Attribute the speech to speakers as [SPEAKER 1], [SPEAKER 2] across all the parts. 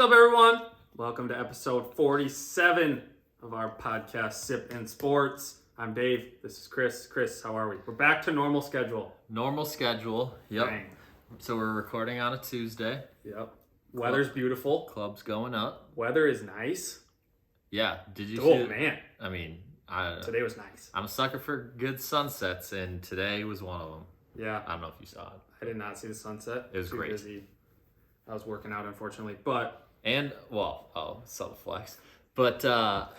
[SPEAKER 1] What's up, everyone? Welcome to episode 47 of our podcast, Sip and Sports. I'm Dave. This is Chris. Chris, how are we? We're back to normal schedule.
[SPEAKER 2] Normal schedule. Yep.
[SPEAKER 1] Dang.
[SPEAKER 2] So we're recording on a Tuesday.
[SPEAKER 1] Yep. Weather's beautiful.
[SPEAKER 2] Club's going up.
[SPEAKER 1] Weather is nice.
[SPEAKER 2] Yeah. Did you see
[SPEAKER 1] Oh,
[SPEAKER 2] it?
[SPEAKER 1] man.
[SPEAKER 2] I mean,
[SPEAKER 1] Today was nice.
[SPEAKER 2] I'm a sucker for good sunsets, and today was one of them.
[SPEAKER 1] Yeah.
[SPEAKER 2] I don't know if you saw it.
[SPEAKER 1] I did not see the sunset.
[SPEAKER 2] It was
[SPEAKER 1] Too
[SPEAKER 2] great.
[SPEAKER 1] busy. I was working out, unfortunately. But
[SPEAKER 2] And, subtle flex. But the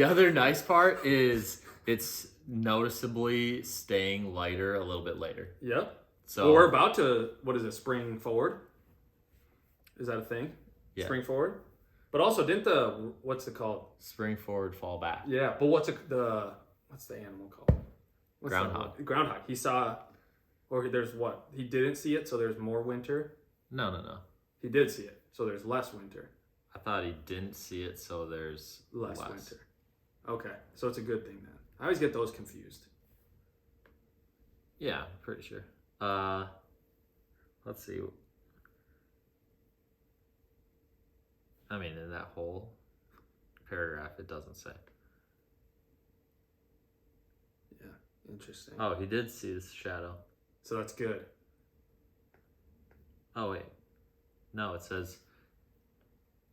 [SPEAKER 2] other nice part is it's noticeably staying lighter a little bit later.
[SPEAKER 1] yep.
[SPEAKER 2] So
[SPEAKER 1] Well, we're about to, spring forward? Is that a thing?
[SPEAKER 2] Yeah.
[SPEAKER 1] Spring forward? But also, what's it called?
[SPEAKER 2] spring forward, fall back.
[SPEAKER 1] Yeah, but what's the animal called? What's
[SPEAKER 2] Groundhog.
[SPEAKER 1] that? Groundhog. He saw, or there's what? He didn't see it, so there's more winter.
[SPEAKER 2] No.
[SPEAKER 1] He did see it, so there's less winter.
[SPEAKER 2] I thought he didn't see it, so there's
[SPEAKER 1] Less winter. Okay, so it's a good thing then. I always get those confused.
[SPEAKER 2] Yeah, pretty sure. Let's see. I mean, in that whole paragraph, it doesn't say.
[SPEAKER 1] Yeah, interesting.
[SPEAKER 2] Oh, he did see his shadow.
[SPEAKER 1] So that's good.
[SPEAKER 2] Oh, wait. No, it says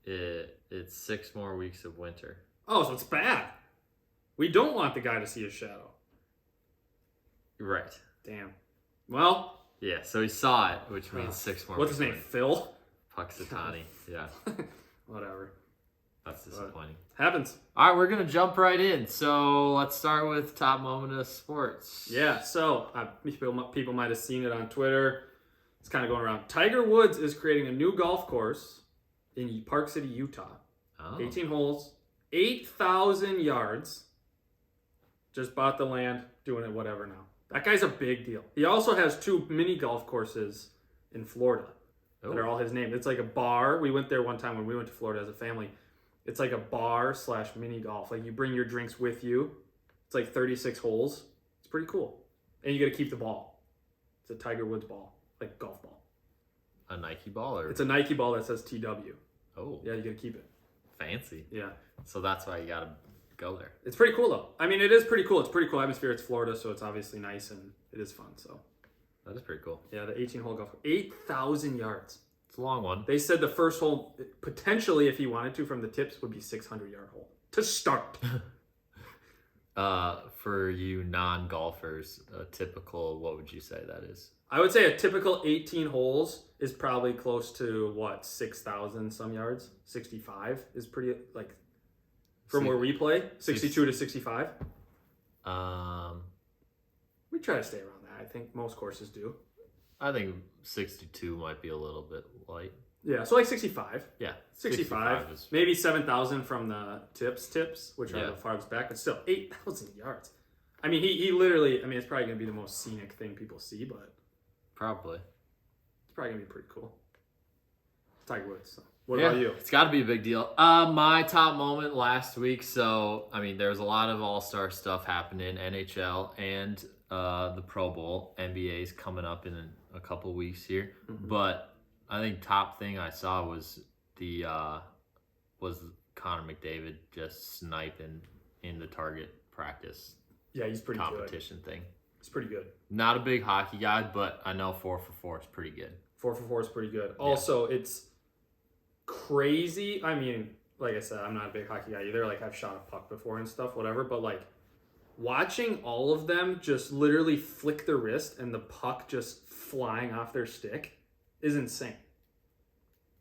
[SPEAKER 2] it's 6 more weeks of winter.
[SPEAKER 1] Oh, so it's bad. We don't want the guy to see his shadow.
[SPEAKER 2] Right.
[SPEAKER 1] Damn. Well,
[SPEAKER 2] Yeah, so he saw it, which means 6 more
[SPEAKER 1] what's
[SPEAKER 2] weeks.
[SPEAKER 1] his name? Phil?
[SPEAKER 2] Puxatani. Yeah,
[SPEAKER 1] Whatever.
[SPEAKER 2] that's disappointing.
[SPEAKER 1] Happens.
[SPEAKER 2] All right, we're going to jump right in. So let's start with top moment of sports.
[SPEAKER 1] Yeah, so people might have seen it on Twitter. It's kind of going around. Tiger Woods is creating a new golf course in Park City, Utah.
[SPEAKER 2] Oh.
[SPEAKER 1] 18 holes, 8,000 yards. Just bought the land, doing it whatever now. That guy's a big deal. He also has 2 mini golf courses in Florida that are all his name. It's like a bar. We went there one time when we went to Florida as a family. It's like a bar / mini golf. Like you bring your drinks with you. It's like 36 holes. It's pretty cool. And you got to keep the ball. It's a Tiger Woods ball. Like golf ball.
[SPEAKER 2] A Nike ball? Or...
[SPEAKER 1] It's a Nike ball that says TW.
[SPEAKER 2] Oh,
[SPEAKER 1] Yeah, you gotta keep it.
[SPEAKER 2] fancy.
[SPEAKER 1] Yeah.
[SPEAKER 2] So that's why you got to go there.
[SPEAKER 1] It's pretty cool though. I mean, it is pretty cool. It's pretty cool atmosphere. It's Florida, so it's obviously nice and it is fun. So
[SPEAKER 2] That is pretty cool.
[SPEAKER 1] yeah, the 18-hole golf, 8,000 yards.
[SPEAKER 2] It's a long one.
[SPEAKER 1] They said the first hole, potentially, if he wanted to, from the tips, would be 600-yard hole to start.
[SPEAKER 2] For you non-golfers, a typical, what would you say that is?
[SPEAKER 1] I would say a typical 18 holes is probably close to 6,000 some yards. 65 is pretty like from where we play. 62 to 65. We try to stay around that. I think most courses do.
[SPEAKER 2] I think 62 might be a little bit light.
[SPEAKER 1] Yeah, so like 65.
[SPEAKER 2] Yeah,
[SPEAKER 1] 65
[SPEAKER 2] is...
[SPEAKER 1] maybe 7,000 from the tips, which are
[SPEAKER 2] Yeah.
[SPEAKER 1] the farthest back, but still 8,000 yards. I mean, he literally, I mean, it's probably going to be the most scenic thing people see, but
[SPEAKER 2] Probably.
[SPEAKER 1] it's probably going to be pretty cool. Tiger Woods. So. What about you?
[SPEAKER 2] It's got to be a big deal. My top moment last week. So, I mean, there's a lot of all-star stuff happening, NHL and the Pro Bowl. NBA's coming up in a couple weeks here.
[SPEAKER 1] Mm-hmm.
[SPEAKER 2] But I think top thing I saw was Connor McDavid just sniping in the target practice
[SPEAKER 1] Yeah, he's pretty
[SPEAKER 2] competition
[SPEAKER 1] good.
[SPEAKER 2] thing.
[SPEAKER 1] He's pretty good.
[SPEAKER 2] Not a big hockey guy, but I know 4 for 4 is pretty good.
[SPEAKER 1] 4 for 4 is pretty good. Also, it's crazy. I mean, like I said, I'm not a big hockey guy either. Like, I've shot a puck before and stuff, whatever. But, like, watching all of them just literally flick the wrist and the puck just flying off their stick is insane.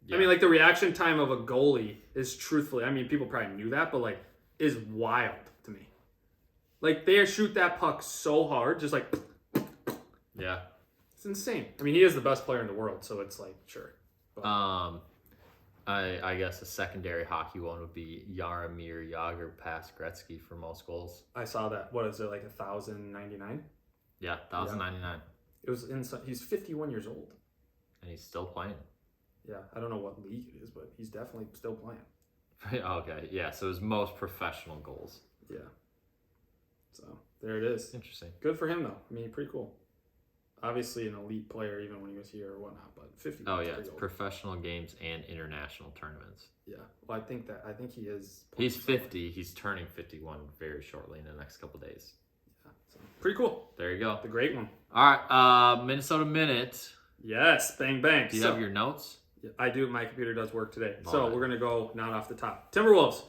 [SPEAKER 2] Yeah.
[SPEAKER 1] I mean, like, the reaction time of a goalie is truthfully, I mean, people probably knew that, but, like, is wild to me. Like, they shoot that puck so hard, just like,
[SPEAKER 2] Yeah.
[SPEAKER 1] it's insane. I mean, he is the best player in the world, so it's like, sure. But,
[SPEAKER 2] I guess a secondary hockey one would be Jaromir Jagr past Gretzky for most goals.
[SPEAKER 1] I saw that. What is it, like 1,099?
[SPEAKER 2] Yeah, 1,099.
[SPEAKER 1] It was he's 51 years old.
[SPEAKER 2] And he's still playing.
[SPEAKER 1] Yeah, I don't know what league it is, but he's definitely still playing.
[SPEAKER 2] Okay, yeah, so his most professional goals.
[SPEAKER 1] Yeah. So, there it is.
[SPEAKER 2] Interesting.
[SPEAKER 1] Good for him, though. I mean, pretty cool. obviously an elite player even when he was here or whatnot. But 50.
[SPEAKER 2] Oh yeah, it's professional games and international tournaments.
[SPEAKER 1] Yeah. Well, I think he is.
[SPEAKER 2] He's 50. He's turning 51 very shortly in the next couple days.
[SPEAKER 1] Yeah. So, pretty cool.
[SPEAKER 2] There you go.
[SPEAKER 1] The great one.
[SPEAKER 2] All right. Minnesota Minute.
[SPEAKER 1] Yes. Bang bang.
[SPEAKER 2] Do you have your notes?
[SPEAKER 1] I do. My computer does work today.
[SPEAKER 2] All
[SPEAKER 1] so
[SPEAKER 2] right.
[SPEAKER 1] we're gonna go not off the top. Timberwolves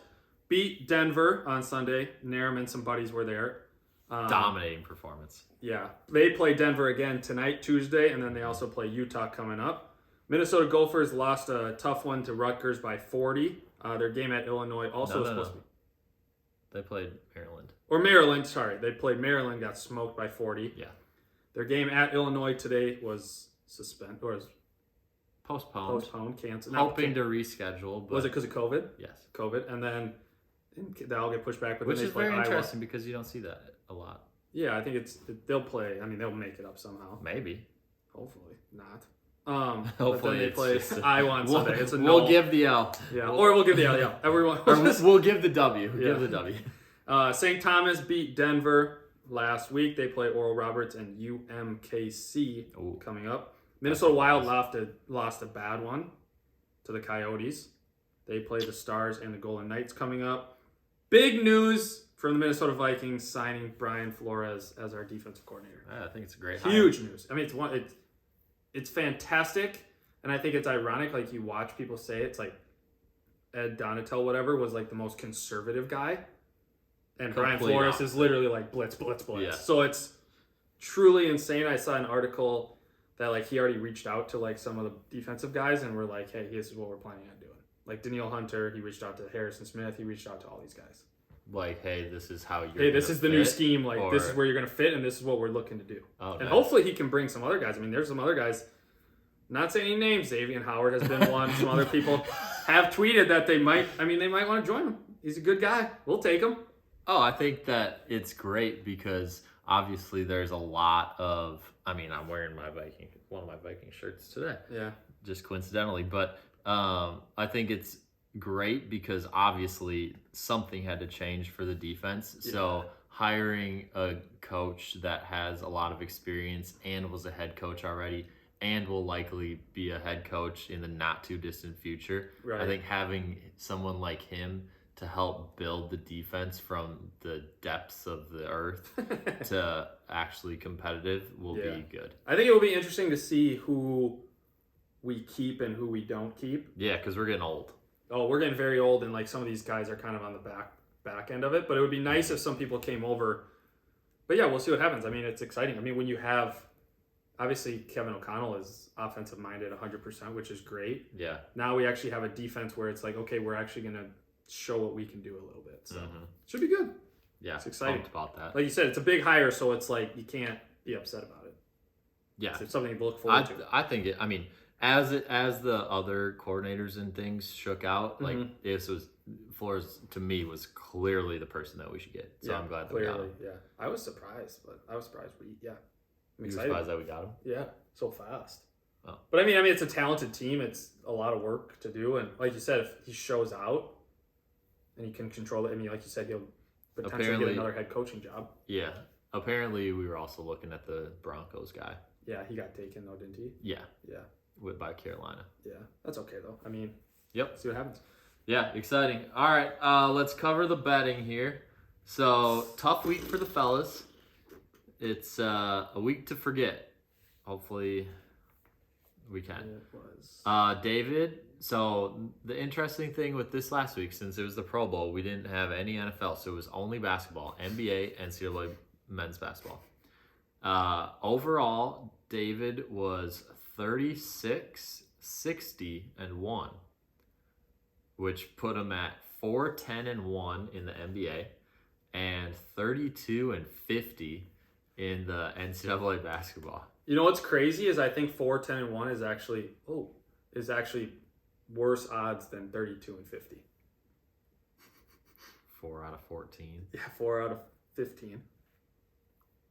[SPEAKER 1] beat Denver on Sunday. Nairn and some buddies were there.
[SPEAKER 2] Dominating performance.
[SPEAKER 1] Yeah. They play Denver again tonight, Tuesday, and then they also play Utah coming up. Minnesota Gophers lost a tough one to Rutgers by 40. Their game at Illinois also was supposed to be.
[SPEAKER 2] They played Maryland.
[SPEAKER 1] Or Maryland, sorry. They played Maryland, got smoked by 40.
[SPEAKER 2] Yeah.
[SPEAKER 1] Their game at Illinois today was
[SPEAKER 2] Postponed.
[SPEAKER 1] canceled.
[SPEAKER 2] Hoping to reschedule. But
[SPEAKER 1] Was it because of COVID?
[SPEAKER 2] Yes.
[SPEAKER 1] COVID, and then that'll get pushed back. But
[SPEAKER 2] Which
[SPEAKER 1] then
[SPEAKER 2] is
[SPEAKER 1] they play
[SPEAKER 2] very
[SPEAKER 1] Iowa.
[SPEAKER 2] interesting because you don't see that a lot.
[SPEAKER 1] Yeah, I think they'll play. I mean, they'll make it up somehow.
[SPEAKER 2] Maybe.
[SPEAKER 1] Hopefully not. But
[SPEAKER 2] Hopefully
[SPEAKER 1] then they
[SPEAKER 2] it's
[SPEAKER 1] play
[SPEAKER 2] just
[SPEAKER 1] Iowa on Sunday. It's a
[SPEAKER 2] we'll
[SPEAKER 1] no.
[SPEAKER 2] give the L.
[SPEAKER 1] Yeah, or we'll give the L. Yeah, everyone.
[SPEAKER 2] Or we'll give the W.
[SPEAKER 1] Yeah.
[SPEAKER 2] Give the W.
[SPEAKER 1] St. Thomas beat Denver last week. They play Oral Roberts and UMKC coming up. Minnesota Wild lost a bad one to the Coyotes. They play the Stars and the Golden Knights coming up. Big news from the Minnesota Vikings signing Brian Flores as our defensive coordinator.
[SPEAKER 2] I think it's a great
[SPEAKER 1] Huge news. I mean, it's fantastic, and I think it's ironic. Like, you watch people say it's like Ed Donatel, whatever, was like the most conservative guy, and Brian Flores is literally like blitz.
[SPEAKER 2] Yeah.
[SPEAKER 1] So it's truly insane. I saw an article that like he already reached out to like some of the defensive guys and were like, hey, this is what we're planning on doing. Like Danielle Hunter, he reached out to Harrison Smith. He reached out to all these guys.
[SPEAKER 2] Like, hey, this is how you're.
[SPEAKER 1] Hey, this is the new scheme. Like,
[SPEAKER 2] or...
[SPEAKER 1] this is where you're going to fit, and this is what we're looking to do.
[SPEAKER 2] Oh,
[SPEAKER 1] and
[SPEAKER 2] nice.
[SPEAKER 1] hopefully he can bring some other guys. I mean, there's some other guys. Not saying any names. Xavier Howard has been one. Some other people have tweeted that they might want to join him. He's a good guy. We'll take him.
[SPEAKER 2] Oh, I think that it's great because obviously there's a lot of. I mean, I'm wearing one of my Viking shirts today.
[SPEAKER 1] Yeah.
[SPEAKER 2] Just coincidentally, but I think it's great because obviously something had to change for the defense. Yeah. So hiring a coach that has a lot of experience and was a head coach already and will likely be a head coach in the not too distant future. Right. I think having someone like him to help build the defense from the depths of the earth to actually competitive will be good.
[SPEAKER 1] I think it will be interesting to see who we keep and who we don't keep.
[SPEAKER 2] Yeah, because we're getting old.
[SPEAKER 1] Oh, we're getting very old, and like some of these guys are kind of on the back end of it. But it would be nice if some people came over. But yeah, we'll see what happens. I mean, it's exciting. I mean, when you have, obviously Kevin O'Connell is offensive minded 100%, which is great.
[SPEAKER 2] Yeah.
[SPEAKER 1] Now we actually have a defense where it's like, okay, we're actually going to show what we can do a little bit. So should be good.
[SPEAKER 2] Yeah,
[SPEAKER 1] it's exciting.
[SPEAKER 2] Pumped about that.
[SPEAKER 1] Like you said, it's a big hire, so it's like you can't be upset about it.
[SPEAKER 2] Yeah,
[SPEAKER 1] it's something to look forward to.
[SPEAKER 2] I think it. I mean, as the other coordinators and things shook out, like Flores to me was clearly the person that we should get. So I'm glad that we got him.
[SPEAKER 1] Yeah, I was surprised, I'm excited.
[SPEAKER 2] Surprised that we got him.
[SPEAKER 1] Yeah, so fast.
[SPEAKER 2] Oh.
[SPEAKER 1] But I mean, it's a talented team. It's a lot of work to do, and like you said, if he shows out and he can control it, I mean, like you said, he'll potentially get another head coaching job.
[SPEAKER 2] Yeah. Apparently, we were also looking at the Broncos guy.
[SPEAKER 1] Yeah, he got taken though, didn't he?
[SPEAKER 2] Yeah.
[SPEAKER 1] Yeah.
[SPEAKER 2] By Carolina.
[SPEAKER 1] Yeah, that's okay though. I mean,
[SPEAKER 2] yep.
[SPEAKER 1] See what happens.
[SPEAKER 2] Yeah, exciting. All right, let's cover the betting here. So, tough week for the fellas. It's a week to forget. Hopefully, we can.
[SPEAKER 1] It was.
[SPEAKER 2] David, so the interesting thing with this last week, since it was the Pro Bowl, we didn't have any NFL, so it was only basketball, NBA, NCAA men's basketball. Overall, David was 36, 60, and 1, which put him at 4, 10, and 1 in the NBA, and 32 and 50 in the NCAA basketball.
[SPEAKER 1] You know what's crazy is I think 4, 10, and 1 is actually worse odds than 32 and 50.
[SPEAKER 2] 4 out of 14.
[SPEAKER 1] Yeah, 4 out of 15.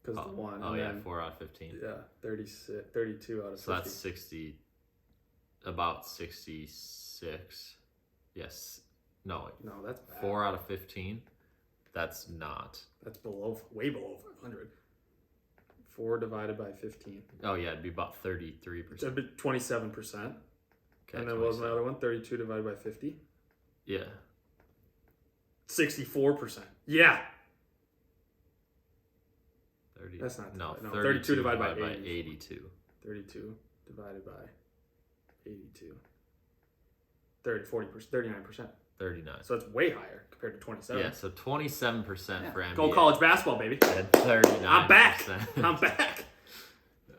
[SPEAKER 1] Because the 1.
[SPEAKER 2] Oh, yeah, 4 out of 15.
[SPEAKER 1] Yeah, 32 out of 50.
[SPEAKER 2] So that's 60, about 66. Yes. No,
[SPEAKER 1] that's bad.
[SPEAKER 2] 4 out of 15. That's not.
[SPEAKER 1] That's way below 500. 4 divided by 15.
[SPEAKER 2] Oh, yeah, it'd be about 33%.
[SPEAKER 1] That'd be 27%.
[SPEAKER 2] Okay,
[SPEAKER 1] And then what was my other one? 32 divided by 50?
[SPEAKER 2] Yeah.
[SPEAKER 1] 64%. Yeah.
[SPEAKER 2] 30.
[SPEAKER 1] That's not
[SPEAKER 2] no.
[SPEAKER 1] 32 divided by
[SPEAKER 2] 82.
[SPEAKER 1] 32 divided by 82. 40%, 39%.
[SPEAKER 2] 39.
[SPEAKER 1] So that's way higher compared to 27.
[SPEAKER 2] Yeah, so 27% for NBA.
[SPEAKER 1] Go college basketball, baby.
[SPEAKER 2] And 39%.
[SPEAKER 1] I'm back. I'm back.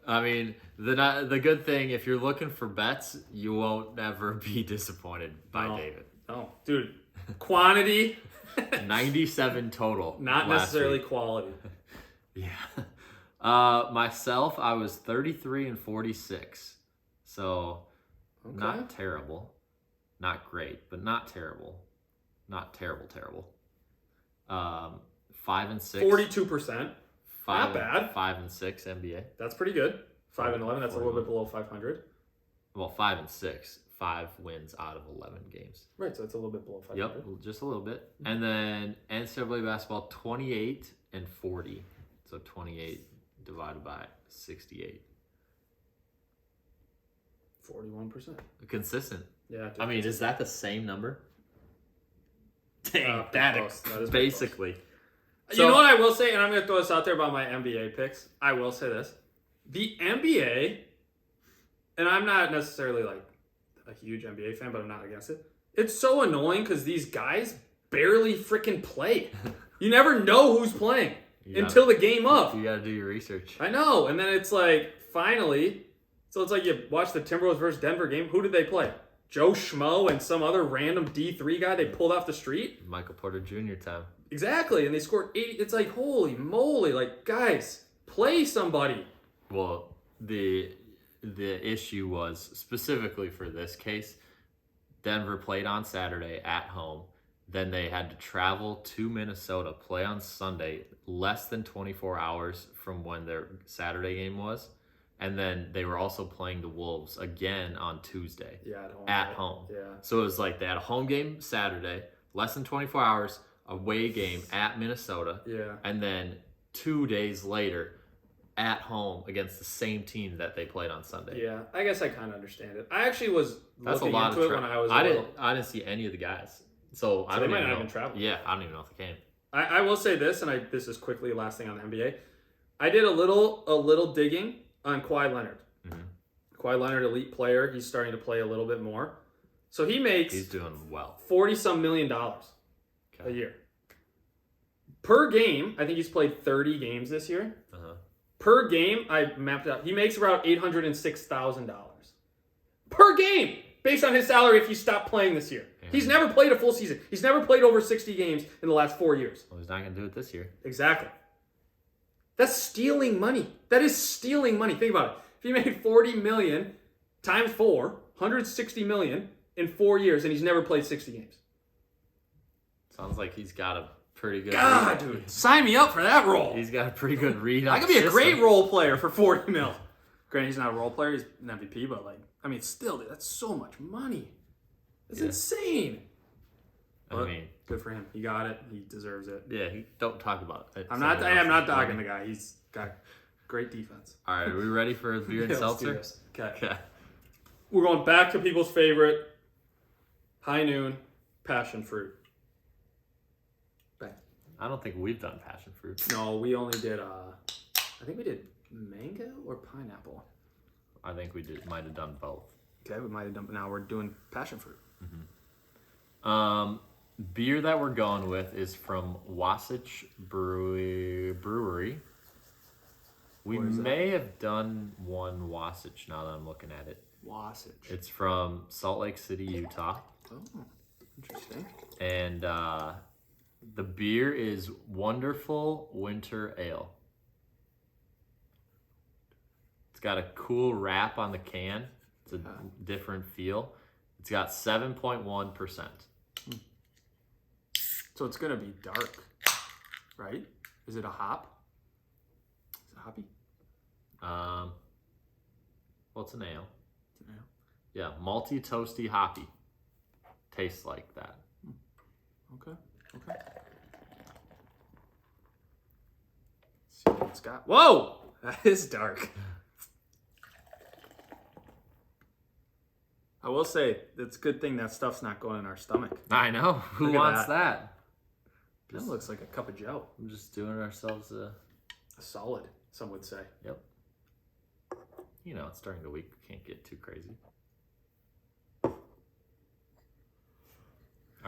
[SPEAKER 2] I mean, the good thing, if you're looking for bets, you won't ever be disappointed by David.
[SPEAKER 1] No, dude. Quantity.
[SPEAKER 2] 97 total.
[SPEAKER 1] Not necessarily quality.
[SPEAKER 2] Yeah. Myself, I was 33 and 46. So, not terrible. Not great, but not terrible. Not terrible. 5 and 6.
[SPEAKER 1] 42%. Not bad.
[SPEAKER 2] 5 and 6 NBA.
[SPEAKER 1] That's pretty good. 5 and 11. That's a little bit below 500.
[SPEAKER 2] Well, 5 and 6. 5 wins out of 11 games.
[SPEAKER 1] Right, so it's a little bit below 500.
[SPEAKER 2] Yep, just a little bit. And then NCAA basketball, 28 and 40. So 28 divided by 68.
[SPEAKER 1] 41%.
[SPEAKER 2] Consistent.
[SPEAKER 1] Yeah.
[SPEAKER 2] I mean, is that the same number?
[SPEAKER 1] Dang, that is
[SPEAKER 2] basically.
[SPEAKER 1] So, you know what I will say, and I'm going to throw this out there about my NBA picks. I will say this. The NBA, and I'm not necessarily like a huge NBA fan, but I'm not against it. It's so annoying because these guys barely freaking play. You never know who's playing until the game up.
[SPEAKER 2] You got to do your research.
[SPEAKER 1] I know. And then it's like, finally, so it's like you watch the Timberwolves versus Denver game. Who did they play? Joe Schmo and some other random D3 guy they pulled off the street?
[SPEAKER 2] Michael Porter Jr. time.
[SPEAKER 1] Exactly. And they scored 80. It's like, holy moly. Like, guys, play somebody.
[SPEAKER 2] Well, the issue was, specifically for this case, Denver played on Saturday at home. Then they had to travel to Minnesota, play on Sunday, less than 24 hours from when their Saturday game was. And then they were also playing the Wolves again on Tuesday.
[SPEAKER 1] Yeah, at home.
[SPEAKER 2] At home.
[SPEAKER 1] Yeah.
[SPEAKER 2] So it was like they had a home game Saturday, less than 24 hours, away game at Minnesota.
[SPEAKER 1] Yeah.
[SPEAKER 2] And then 2 days later, at home against the same team that they played on Sunday.
[SPEAKER 1] Yeah, I guess I kind of understand it. I actually was
[SPEAKER 2] That's
[SPEAKER 1] looking
[SPEAKER 2] a lot
[SPEAKER 1] into
[SPEAKER 2] of
[SPEAKER 1] it when I was.
[SPEAKER 2] I didn't see any of the guys, so I
[SPEAKER 1] they
[SPEAKER 2] don't
[SPEAKER 1] might
[SPEAKER 2] even
[SPEAKER 1] not
[SPEAKER 2] know.
[SPEAKER 1] even travel.
[SPEAKER 2] Yeah, I don't even know if they came.
[SPEAKER 1] I will say this, and this is quickly last thing on the NBA. I did a little digging on Kawhi Leonard.
[SPEAKER 2] Mm-hmm.
[SPEAKER 1] Kawhi Leonard, elite player. He's starting to play a little bit more, so he's
[SPEAKER 2] doing well.
[SPEAKER 1] $40-some million a year per game. I think he's played 30 games this year.
[SPEAKER 2] Uh-huh.
[SPEAKER 1] Per game, I mapped it out. He makes about $806,000 per game based on his salary if he stopped playing this year. Yeah. He's never played a full season. He's never played over 60 games in the last 4 years.
[SPEAKER 2] Well, he's not going to do it this year.
[SPEAKER 1] Exactly. That's stealing money. That is stealing money. Think about it. If he made $40 million times 4, $160 million in 4 years, and he's never played 60 games.
[SPEAKER 2] Sounds like he's got a pretty good
[SPEAKER 1] read. Dude. Sign me up for that role.
[SPEAKER 2] He's got a pretty good read on
[SPEAKER 1] I could be a great role player for $40 million. Granted, he's not a role player. He's an MVP, but still, dude, that's so much money. That's insane.
[SPEAKER 2] I mean,
[SPEAKER 1] good for him. He got it. He deserves it.
[SPEAKER 2] Yeah, don't talk about it.
[SPEAKER 1] I am not dogging the guy. He's got great defense.
[SPEAKER 2] All right, are we ready for a beer and seltzer?
[SPEAKER 1] Okay. We're going back to people's favorite. High Noon, Passionfruit. Bang.
[SPEAKER 2] I don't think we've done Passionfruit.
[SPEAKER 1] No, we only did, I think we did mango or pineapple.
[SPEAKER 2] I think we might have done both.
[SPEAKER 1] Okay, we might have done, but now we're doing Passionfruit.
[SPEAKER 2] Mm-hmm. Beer that we're going with is from Wasach Brewery. We may have done one Wasach now that I'm looking at it.
[SPEAKER 1] Wasach.
[SPEAKER 2] It's from Salt Lake City, Utah.
[SPEAKER 1] Oh, interesting.
[SPEAKER 2] And the beer is Wonderful Winter Ale. It's got a cool wrap on the can. It's a different feel. It's got 7.1%.
[SPEAKER 1] So it's going to be dark, right? Is it a hop? Is it hoppy?
[SPEAKER 2] Well, it's an ale.
[SPEAKER 1] It's an ale.
[SPEAKER 2] Yeah, malty, toasty, hoppy. Tastes like that.
[SPEAKER 1] Okay. Let's see what it's got. Whoa! That is dark. I will say, it's a good thing that stuff's not going in our stomach.
[SPEAKER 2] I know. Who
[SPEAKER 1] Look at
[SPEAKER 2] wants that?
[SPEAKER 1] That looks like a cup of joe.
[SPEAKER 2] I'm just doing ourselves a
[SPEAKER 1] solid, some would say.
[SPEAKER 2] Yep. You know, it's during the week. We can't get too crazy. All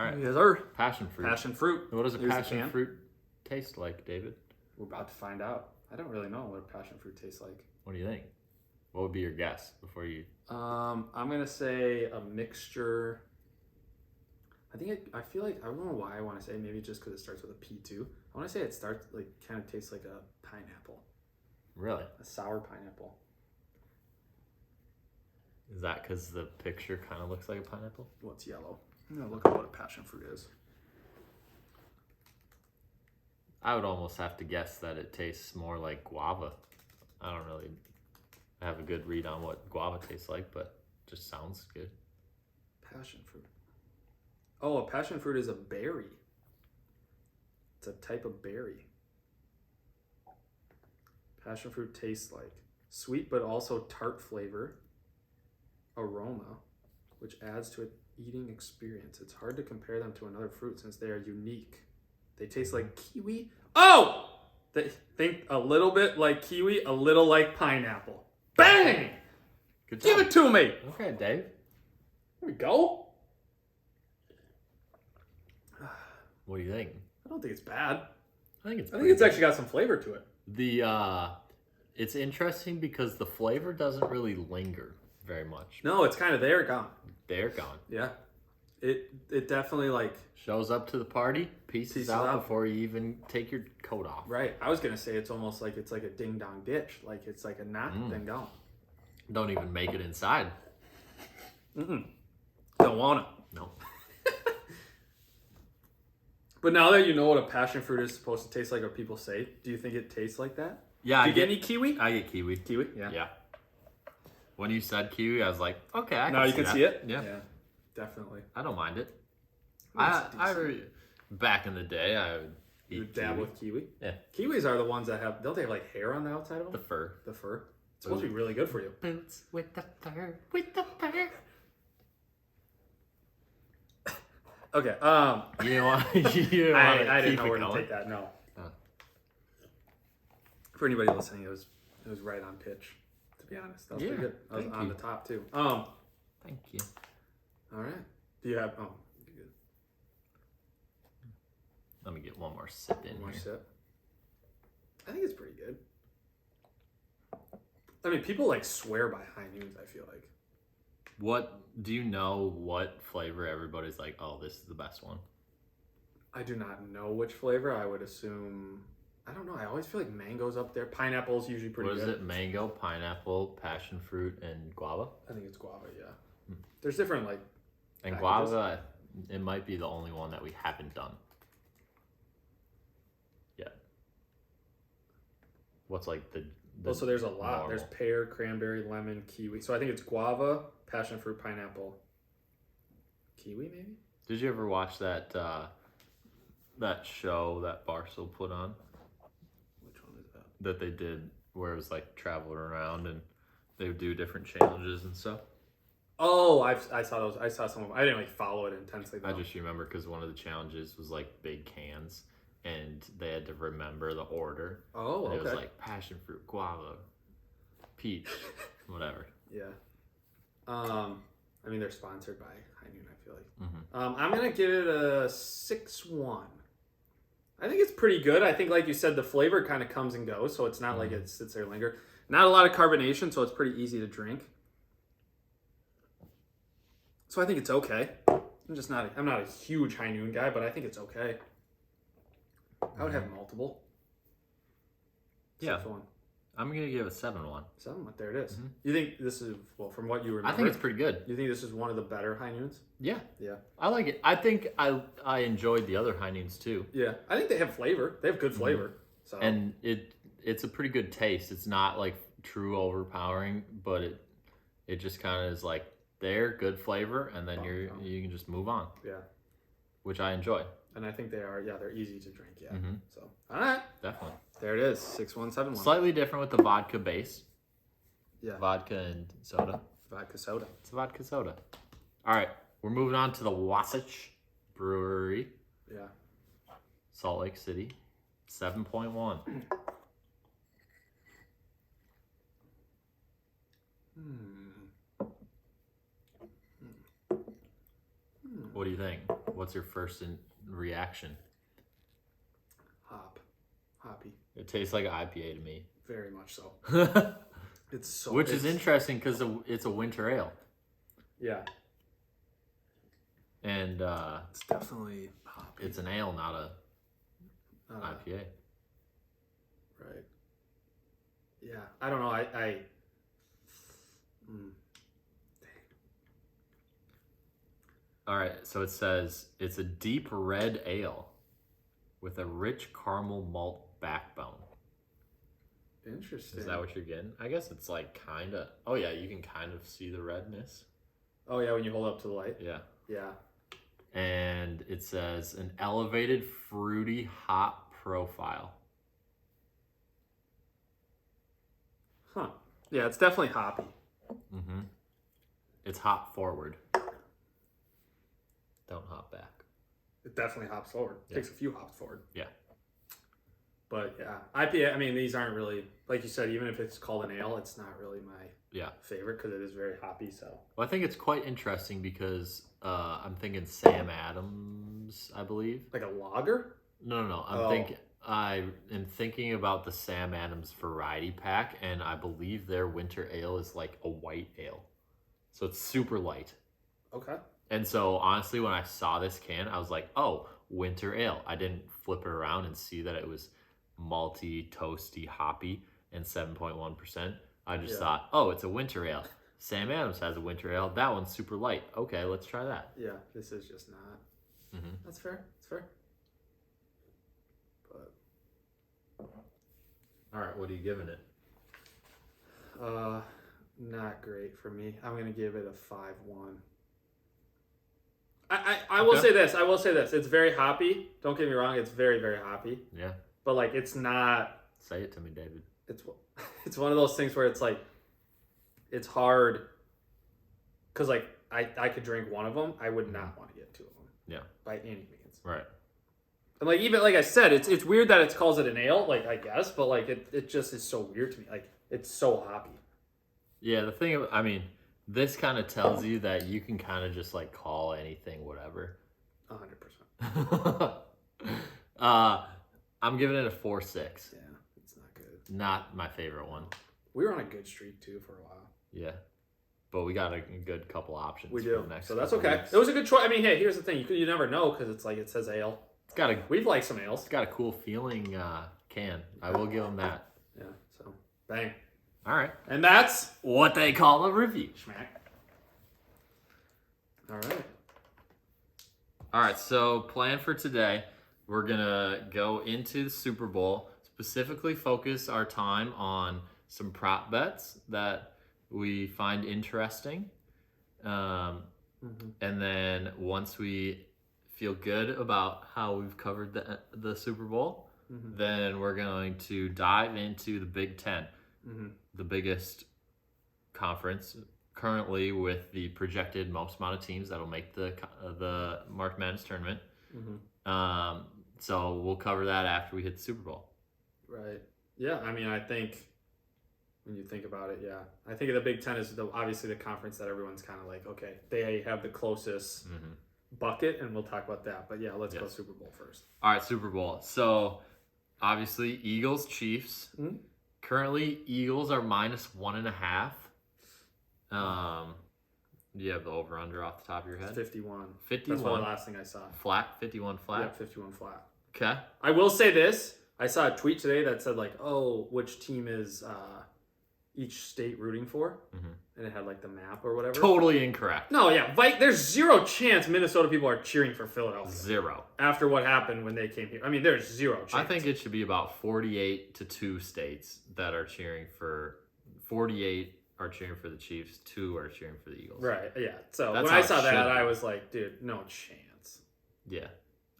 [SPEAKER 2] right.
[SPEAKER 1] Yes, sir.
[SPEAKER 2] Passion fruit.
[SPEAKER 1] Passion fruit.
[SPEAKER 2] What does a
[SPEAKER 1] Here's the
[SPEAKER 2] passion
[SPEAKER 1] can.
[SPEAKER 2] fruit taste like, David?
[SPEAKER 1] We're about to find out. I don't really know what a passion fruit tastes like.
[SPEAKER 2] What do you think? What would be your guess before you?
[SPEAKER 1] I'm gonna say a mixture. I feel like I don't know why I want to say maybe just because it starts with a P too. I want to say it starts like kind of tastes like a pineapple,
[SPEAKER 2] Really?
[SPEAKER 1] a sour pineapple.
[SPEAKER 2] Is that because the picture kind of looks like a pineapple?
[SPEAKER 1] Well, it's yellow. I'm gonna look at what a passion fruit is.
[SPEAKER 2] I would almost have to guess that it tastes more like guava. I don't really have a good read on what guava tastes like, but it just sounds good.
[SPEAKER 1] Passion fruit. Oh, a passion fruit is a berry. It's a type of berry. Passion fruit tastes like sweet but also tart flavor, aroma, which adds to an eating experience. It's hard to compare them to another fruit since they are unique. They taste like kiwi. Oh! They think a little bit like kiwi, a little like pineapple. Bang!
[SPEAKER 2] Good job.
[SPEAKER 1] Give it to me!
[SPEAKER 2] Okay, Dave.
[SPEAKER 1] Here we go.
[SPEAKER 2] What do you think?
[SPEAKER 1] I don't think it's bad.
[SPEAKER 2] I think it's.
[SPEAKER 1] I think it's actually got some flavor to it.
[SPEAKER 2] It's interesting because the flavor doesn't really linger very much.
[SPEAKER 1] No, it's kind of there, gone.
[SPEAKER 2] They're gone.
[SPEAKER 1] Yeah. It definitely like
[SPEAKER 2] Shows up to the party, pieces out before you even take your coat off.
[SPEAKER 1] right. I was gonna say it's almost like it's like a ding dong ditch, like it's like a knock then gone.
[SPEAKER 2] Don't even make it inside.
[SPEAKER 1] Don't wanna.
[SPEAKER 2] No.
[SPEAKER 1] But now that you know what a passion fruit is supposed to taste like, what people say, do you think it tastes like that?
[SPEAKER 2] Yeah.
[SPEAKER 1] Do you get any kiwi?
[SPEAKER 2] I get kiwi.
[SPEAKER 1] Kiwi, yeah.
[SPEAKER 2] Yeah. When you said kiwi, I was like, okay, I can
[SPEAKER 1] Now you
[SPEAKER 2] see
[SPEAKER 1] can
[SPEAKER 2] that.
[SPEAKER 1] see it.
[SPEAKER 2] Yeah.
[SPEAKER 1] Definitely.
[SPEAKER 2] I don't mind it.
[SPEAKER 1] It's
[SPEAKER 2] Back in the day, I would eat
[SPEAKER 1] You would dab
[SPEAKER 2] kiwi.
[SPEAKER 1] with kiwi.
[SPEAKER 2] Yeah.
[SPEAKER 1] Kiwis are the ones that have. Don't they have like hair on the outside of them?
[SPEAKER 2] The fur.
[SPEAKER 1] The fur. It's supposed to be really good for you.
[SPEAKER 2] Boots with the fur. With the fur.
[SPEAKER 1] Okay.
[SPEAKER 2] You want?
[SPEAKER 1] I didn't know where to
[SPEAKER 2] going?
[SPEAKER 1] take that. No.
[SPEAKER 2] Oh.
[SPEAKER 1] For anybody listening, it was right on pitch. To be honest, that was pretty
[SPEAKER 2] Yeah,
[SPEAKER 1] good. I was
[SPEAKER 2] thank
[SPEAKER 1] on
[SPEAKER 2] you.
[SPEAKER 1] the top too.
[SPEAKER 2] Thank you.
[SPEAKER 1] All right. Do you have? Oh, good.
[SPEAKER 2] Let me get one more sip in
[SPEAKER 1] One more
[SPEAKER 2] here.
[SPEAKER 1] sip. I think it's pretty good. I mean, people like swear by high noons. I feel like.
[SPEAKER 2] What do you know? What flavor everybody's like? Oh, this is the best one.
[SPEAKER 1] I do not know which flavor. I would assume. I don't know. I always feel like mango's up there. Pineapple's usually pretty
[SPEAKER 2] What
[SPEAKER 1] good.
[SPEAKER 2] is it? Mango, pineapple, passion fruit, and guava.
[SPEAKER 1] I think it's guava. Yeah. There's different like.
[SPEAKER 2] And
[SPEAKER 1] packages.
[SPEAKER 2] guava, it might be the only one that we haven't done yet. What's like the
[SPEAKER 1] Oh, so there's a lot.
[SPEAKER 2] normal?
[SPEAKER 1] There's pear, cranberry, lemon, kiwi. So I think it's guava, passion fruit, pineapple, kiwi maybe.
[SPEAKER 2] Did you ever watch that that show that Barcel put on
[SPEAKER 1] Which one is that?
[SPEAKER 2] that they did where it was like traveling around and they would do different challenges and stuff?
[SPEAKER 1] Oh, I saw those. I saw some of them. I didn't like follow it intensely though.
[SPEAKER 2] I just remember because one of the challenges was like big cans and they had to remember the order.
[SPEAKER 1] Oh,
[SPEAKER 2] And
[SPEAKER 1] okay.
[SPEAKER 2] it was like passion fruit, guava, peach, whatever.
[SPEAKER 1] Yeah. I mean, they're sponsored by High Noon, I feel like.
[SPEAKER 2] Mm-hmm.
[SPEAKER 1] I'm going to give it a 6-1. I think it's pretty good. I think, like you said, the flavor kind of comes and goes, so it's not like it sits there and linger. Not a lot of carbonation, so it's pretty easy to drink. So I think it's okay. I'm not a huge High Noon guy, but I think it's okay. I would have multiple.
[SPEAKER 2] Yeah.
[SPEAKER 1] 6-1.
[SPEAKER 2] I'm going to give it 7-1.
[SPEAKER 1] 7, there it is. You think this is, well, from what you remember,
[SPEAKER 2] I think it's pretty good.
[SPEAKER 1] you think this is one of the better High Noons?
[SPEAKER 2] Yeah.
[SPEAKER 1] Yeah.
[SPEAKER 2] I like it. I think I enjoyed the other high noons too.
[SPEAKER 1] Yeah. I think they have flavor. They have good flavor. So
[SPEAKER 2] And it's a pretty good taste. It's not like true overpowering, but it just kind of is like there, good flavor, and then you can just move on,
[SPEAKER 1] yeah.
[SPEAKER 2] which I enjoy.
[SPEAKER 1] And I think they're easy to drink, yeah.
[SPEAKER 2] Mhm.
[SPEAKER 1] So, all right.
[SPEAKER 2] Definitely.
[SPEAKER 1] There it is, 6171.
[SPEAKER 2] Slightly different with the vodka base.
[SPEAKER 1] Yeah.
[SPEAKER 2] Vodka and soda.
[SPEAKER 1] Vodka soda.
[SPEAKER 2] It's a vodka soda. All right, we're moving on to the Wasach Brewery,
[SPEAKER 1] Yeah.
[SPEAKER 2] Salt Lake City, 7.1. What do you think? What's your first reaction?
[SPEAKER 1] Hoppy.
[SPEAKER 2] It tastes like an IPA to me.
[SPEAKER 1] Very much so. It's so.
[SPEAKER 2] Which is interesting because it's a winter ale.
[SPEAKER 1] Yeah.
[SPEAKER 2] And
[SPEAKER 1] it's definitely hoppy.
[SPEAKER 2] it's an ale, not a IPA.
[SPEAKER 1] Right. Yeah. I don't know.
[SPEAKER 2] All right, so it says it's a deep red ale with a rich caramel malt backbone.
[SPEAKER 1] Interesting.
[SPEAKER 2] Is that what you're getting? I guess it's like kind of. Oh yeah, you can kind of see the redness.
[SPEAKER 1] Oh yeah, when you hold it up to the light.
[SPEAKER 2] Yeah.
[SPEAKER 1] Yeah.
[SPEAKER 2] And it says an elevated fruity hop profile.
[SPEAKER 1] Huh. Yeah, it's definitely hoppy.
[SPEAKER 2] Mm-hmm. It's hop forward. Don't hop back.
[SPEAKER 1] It definitely hops forward.
[SPEAKER 2] Yeah.
[SPEAKER 1] Takes a few hops forward.
[SPEAKER 2] Yeah.
[SPEAKER 1] But yeah, IPA. I mean, these aren't really, like you said. Even if it's called an ale, it's not really my favorite because it is very hoppy. So.
[SPEAKER 2] Well, I think it's quite interesting because I'm thinking Sam Adams, I believe.
[SPEAKER 1] Like a lager?
[SPEAKER 2] No. I am thinking about the Sam Adams variety pack, and I believe their winter ale is like a white ale, so it's super light.
[SPEAKER 1] Okay.
[SPEAKER 2] And so honestly, when I saw this can, I was like, "Oh, winter ale." I didn't flip it around and see that it was malty, toasty, hoppy, and 7.1%. I just thought, "Oh, it's a winter ale." Sam Adams has a winter ale. That one's super light. Okay, let's try that.
[SPEAKER 1] Yeah, this is just not.
[SPEAKER 2] Mm-hmm.
[SPEAKER 1] That's fair. That's fair. But.
[SPEAKER 2] All right, what are you giving it?
[SPEAKER 1] Not great for me. I'm gonna give it a 5-1. I will say this. It's very hoppy. Don't get me wrong. It's very, very hoppy.
[SPEAKER 2] Yeah.
[SPEAKER 1] But like, it's not.
[SPEAKER 2] Say it to me, David.
[SPEAKER 1] It's one of those things where it's like, it's hard. Cause like I could drink one of them. I would not want to get two of them.
[SPEAKER 2] Yeah.
[SPEAKER 1] By any means.
[SPEAKER 2] Right.
[SPEAKER 1] And like even like I said, it's weird that it calls it an ale. Like I guess, but like it just is so weird to me. Like it's so hoppy. Yeah.
[SPEAKER 2] The thing. I mean. This kind of tells you that you can kind of just like call anything whatever.
[SPEAKER 1] 100%.
[SPEAKER 2] I'm giving it a 4.6.
[SPEAKER 1] Yeah, it's not good.
[SPEAKER 2] Not my favorite one.
[SPEAKER 1] We were on a good streak too for a while.
[SPEAKER 2] Yeah, but we got a good couple options.
[SPEAKER 1] We do.
[SPEAKER 2] For the next
[SPEAKER 1] so that's okay.
[SPEAKER 2] weeks.
[SPEAKER 1] It was a good choice. I mean, hey, here's the thing: you never know because it's like it says ale. We've liked some ales.
[SPEAKER 2] It's got a cool feeling can. I will give them that.
[SPEAKER 1] Yeah. So bang.
[SPEAKER 2] All right.
[SPEAKER 1] And that's
[SPEAKER 2] what they call a review.
[SPEAKER 1] Schmack. All right.
[SPEAKER 2] All right. So plan for today, we're going to go into the Super Bowl, specifically focus our time on some prop bets that we find interesting. And then once we feel good about how we've covered the Super Bowl, then we're going to dive into the Big Ten. The biggest conference currently with the projected most amount of teams that'll make the March Madness tournament. So we'll cover that after we hit the Super Bowl.
[SPEAKER 1] Right. Yeah. I mean, I think when you think about it, yeah, I think the Big Ten is obviously the conference that everyone's kind of like, okay, they have the closest bucket, and we'll talk about that. But yeah, let's go Super Bowl first.
[SPEAKER 2] All right, Super Bowl. So obviously, Eagles, Chiefs. Currently, Eagles are -1.5. Do you have the over/under off the top of your head?
[SPEAKER 1] It's 51.
[SPEAKER 2] 51.
[SPEAKER 1] That's the last thing I saw.
[SPEAKER 2] Flat? 51 flat?
[SPEAKER 1] Yeah, 51 flat.
[SPEAKER 2] Okay.
[SPEAKER 1] I will say this. I saw a tweet today that said like, oh, which team is each state rooting for? And it had like the map or whatever.
[SPEAKER 2] Totally incorrect.
[SPEAKER 1] No, yeah. There's zero chance Minnesota people are cheering for Philadelphia.
[SPEAKER 2] Zero.
[SPEAKER 1] After what happened when they came here. I mean, there's zero chance.
[SPEAKER 2] I think it should be about 48 to 2 states that are cheering for... 48 are cheering for the Chiefs, 2 are cheering for the Eagles.
[SPEAKER 1] Right, yeah. So
[SPEAKER 2] That's
[SPEAKER 1] when
[SPEAKER 2] how
[SPEAKER 1] I
[SPEAKER 2] it
[SPEAKER 1] saw that,
[SPEAKER 2] should be.
[SPEAKER 1] I was like, dude, no chance.
[SPEAKER 2] Yeah.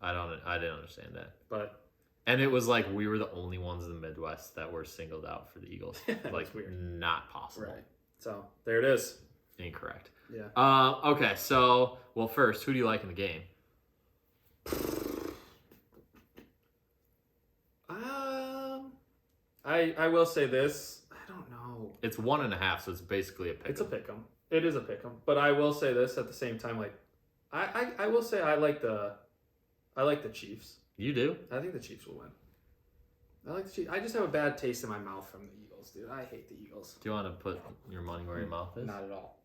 [SPEAKER 2] I didn't understand that.
[SPEAKER 1] But
[SPEAKER 2] And it was like we were the only ones in the Midwest that were singled out for the Eagles. Like,
[SPEAKER 1] weird.
[SPEAKER 2] Not possible.
[SPEAKER 1] Right. So there it is.
[SPEAKER 2] Incorrect.
[SPEAKER 1] Yeah.
[SPEAKER 2] Okay, so, well, first, who do you like in the game?
[SPEAKER 1] I will say this. I don't know.
[SPEAKER 2] It's 1.5, so it's basically a pick.
[SPEAKER 1] It's a pick 'em. It is a pick 'em. But I will say this at the same time. Like, I will say I like the Chiefs.
[SPEAKER 2] You do?
[SPEAKER 1] I think the Chiefs will win. I like the Chiefs. I just have a bad taste in my mouth from the Eagles, dude. I hate the Eagles.
[SPEAKER 2] Do you want to put your money where your mouth is?
[SPEAKER 1] Not at all.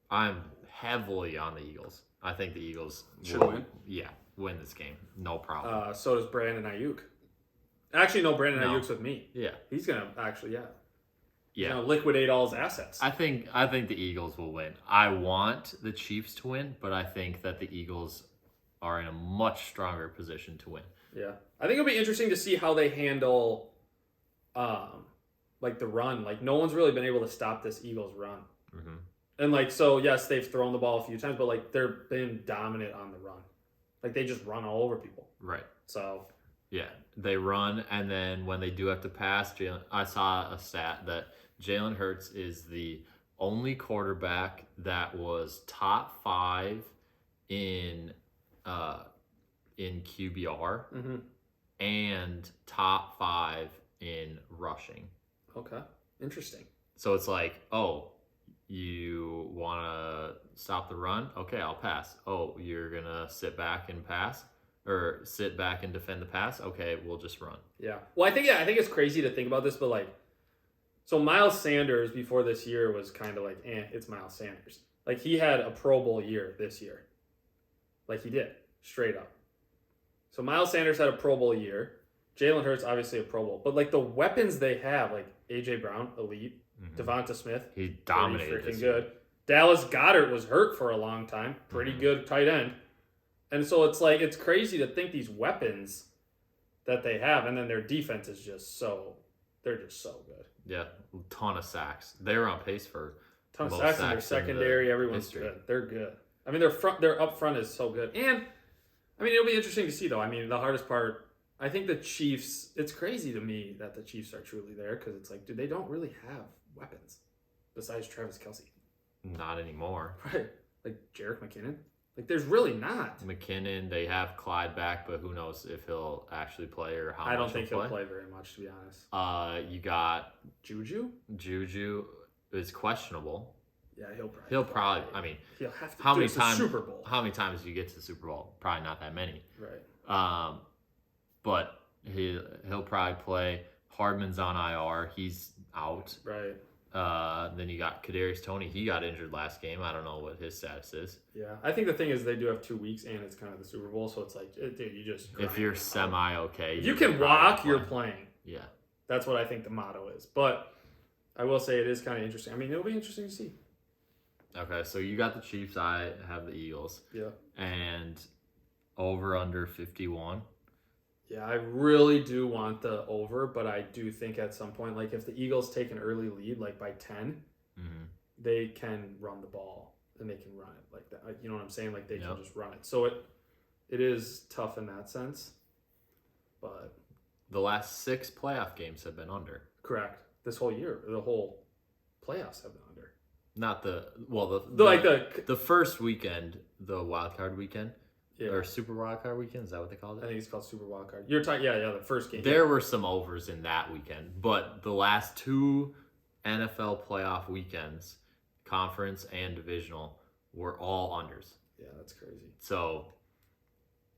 [SPEAKER 2] I'm heavily on the Eagles. I think the Eagles
[SPEAKER 1] Should
[SPEAKER 2] will,
[SPEAKER 1] win?
[SPEAKER 2] Yeah, win this game. No problem.
[SPEAKER 1] So does Brandon Ayuk. Actually, no, Brandon
[SPEAKER 2] No.
[SPEAKER 1] Ayuk's with me.
[SPEAKER 2] Yeah.
[SPEAKER 1] He's gonna actually, yeah.
[SPEAKER 2] Yeah.
[SPEAKER 1] You know, liquidate all his assets.
[SPEAKER 2] I think the Eagles will win. I want the Chiefs to win, but I think that the Eagles are in a much stronger position to win.
[SPEAKER 1] Yeah, I think it'll be interesting to see how they handle, like the run. Like no one's really been able to stop this Eagles run.
[SPEAKER 2] Mm-hmm.
[SPEAKER 1] And like so, yes, they've thrown the ball a few times, but like they've been dominant on the run. Like they just run all over people.
[SPEAKER 2] Right.
[SPEAKER 1] So.
[SPEAKER 2] Yeah, they run, and then when they do have to pass, I saw a stat that Jalen Hurts is the only quarterback that was top 5 in QBR and top 5 in rushing.
[SPEAKER 1] Okay, interesting.
[SPEAKER 2] So it's like, oh, you want to stop the run? Okay, I'll pass. Oh, you're gonna sit back and pass? Or sit back and defend the pass? Okay, we'll just run.
[SPEAKER 1] Yeah. Well, I think it's crazy to think about this, but like, so Miles Sanders before this year was kind of like, it's Miles Sanders. Like he had a Pro Bowl year this year. Like he did, straight up. So Miles Sanders had a Pro Bowl year. Jalen Hurts obviously a Pro Bowl, but like the weapons they have, like AJ Brown, elite. Devonta Smith,
[SPEAKER 2] he dominated.
[SPEAKER 1] Freaking good. Dallas Goedert was hurt for a long time. Pretty good tight end. And so it's like, it's crazy to think these weapons that they have, and then their defense is just they're just so good.
[SPEAKER 2] Yeah, a ton of sacks. They were on pace for
[SPEAKER 1] Ton of sacks in their secondary. Everyone's good. They're good. I mean, their up front is so good. And, I mean, it'll be interesting to see, though. I mean, the hardest part, I think the Chiefs, it's crazy to me that the Chiefs are truly there, because it's like, dude, they don't really have weapons besides Travis Kelce.
[SPEAKER 2] Not anymore.
[SPEAKER 1] Right. Like Jerick McKinnon. Like, there's really not.
[SPEAKER 2] McKinnon, they have Clyde back, but who knows if he'll actually play or how much
[SPEAKER 1] I don't think he'll play very much, to be honest.
[SPEAKER 2] You got
[SPEAKER 1] Juju.
[SPEAKER 2] Juju is questionable.
[SPEAKER 1] Yeah,
[SPEAKER 2] he'll probably. I mean,
[SPEAKER 1] he'll have to.
[SPEAKER 2] How many times?
[SPEAKER 1] Super Bowl.
[SPEAKER 2] How many times do you get to the Super Bowl? Probably not that many.
[SPEAKER 1] Right.
[SPEAKER 2] But he'll probably play. Hardman's on IR. He's out.
[SPEAKER 1] Right.
[SPEAKER 2] Then you got Kadarius Toney. He got injured last game. I don't know what his status is.
[SPEAKER 1] Yeah, I think the thing is they do have 2 weeks, and it's kind of the Super Bowl, so it's like, dude, you just
[SPEAKER 2] if you're semi okay,
[SPEAKER 1] if you can walk, you're playing.
[SPEAKER 2] Yeah,
[SPEAKER 1] that's what I think the motto is. But I will say it is kind of interesting. I mean, it'll be interesting to see.
[SPEAKER 2] Okay, so you got the Chiefs. I have the Eagles.
[SPEAKER 1] Yeah.
[SPEAKER 2] And over under 51.
[SPEAKER 1] Yeah, I really do want the over, but I do think at some point, like if the Eagles take an early lead, like by 10, they can run the ball and they can run it like that. Like, you know what I'm saying? Like they can just run it. So it is tough in that sense. But
[SPEAKER 2] the last 6 playoff games have been under.
[SPEAKER 1] Correct. This whole year, the whole playoffs have been under.
[SPEAKER 2] Not the first weekend, the wild card weekend. Yeah. Or Super Wild Card weekend, is that what they called it?
[SPEAKER 1] I think it's called Super Wild Card. You're talking, yeah, the first game.
[SPEAKER 2] There were some overs in that weekend, but the last 2 NFL playoff weekends, conference and divisional, were all unders.
[SPEAKER 1] Yeah, that's crazy.
[SPEAKER 2] So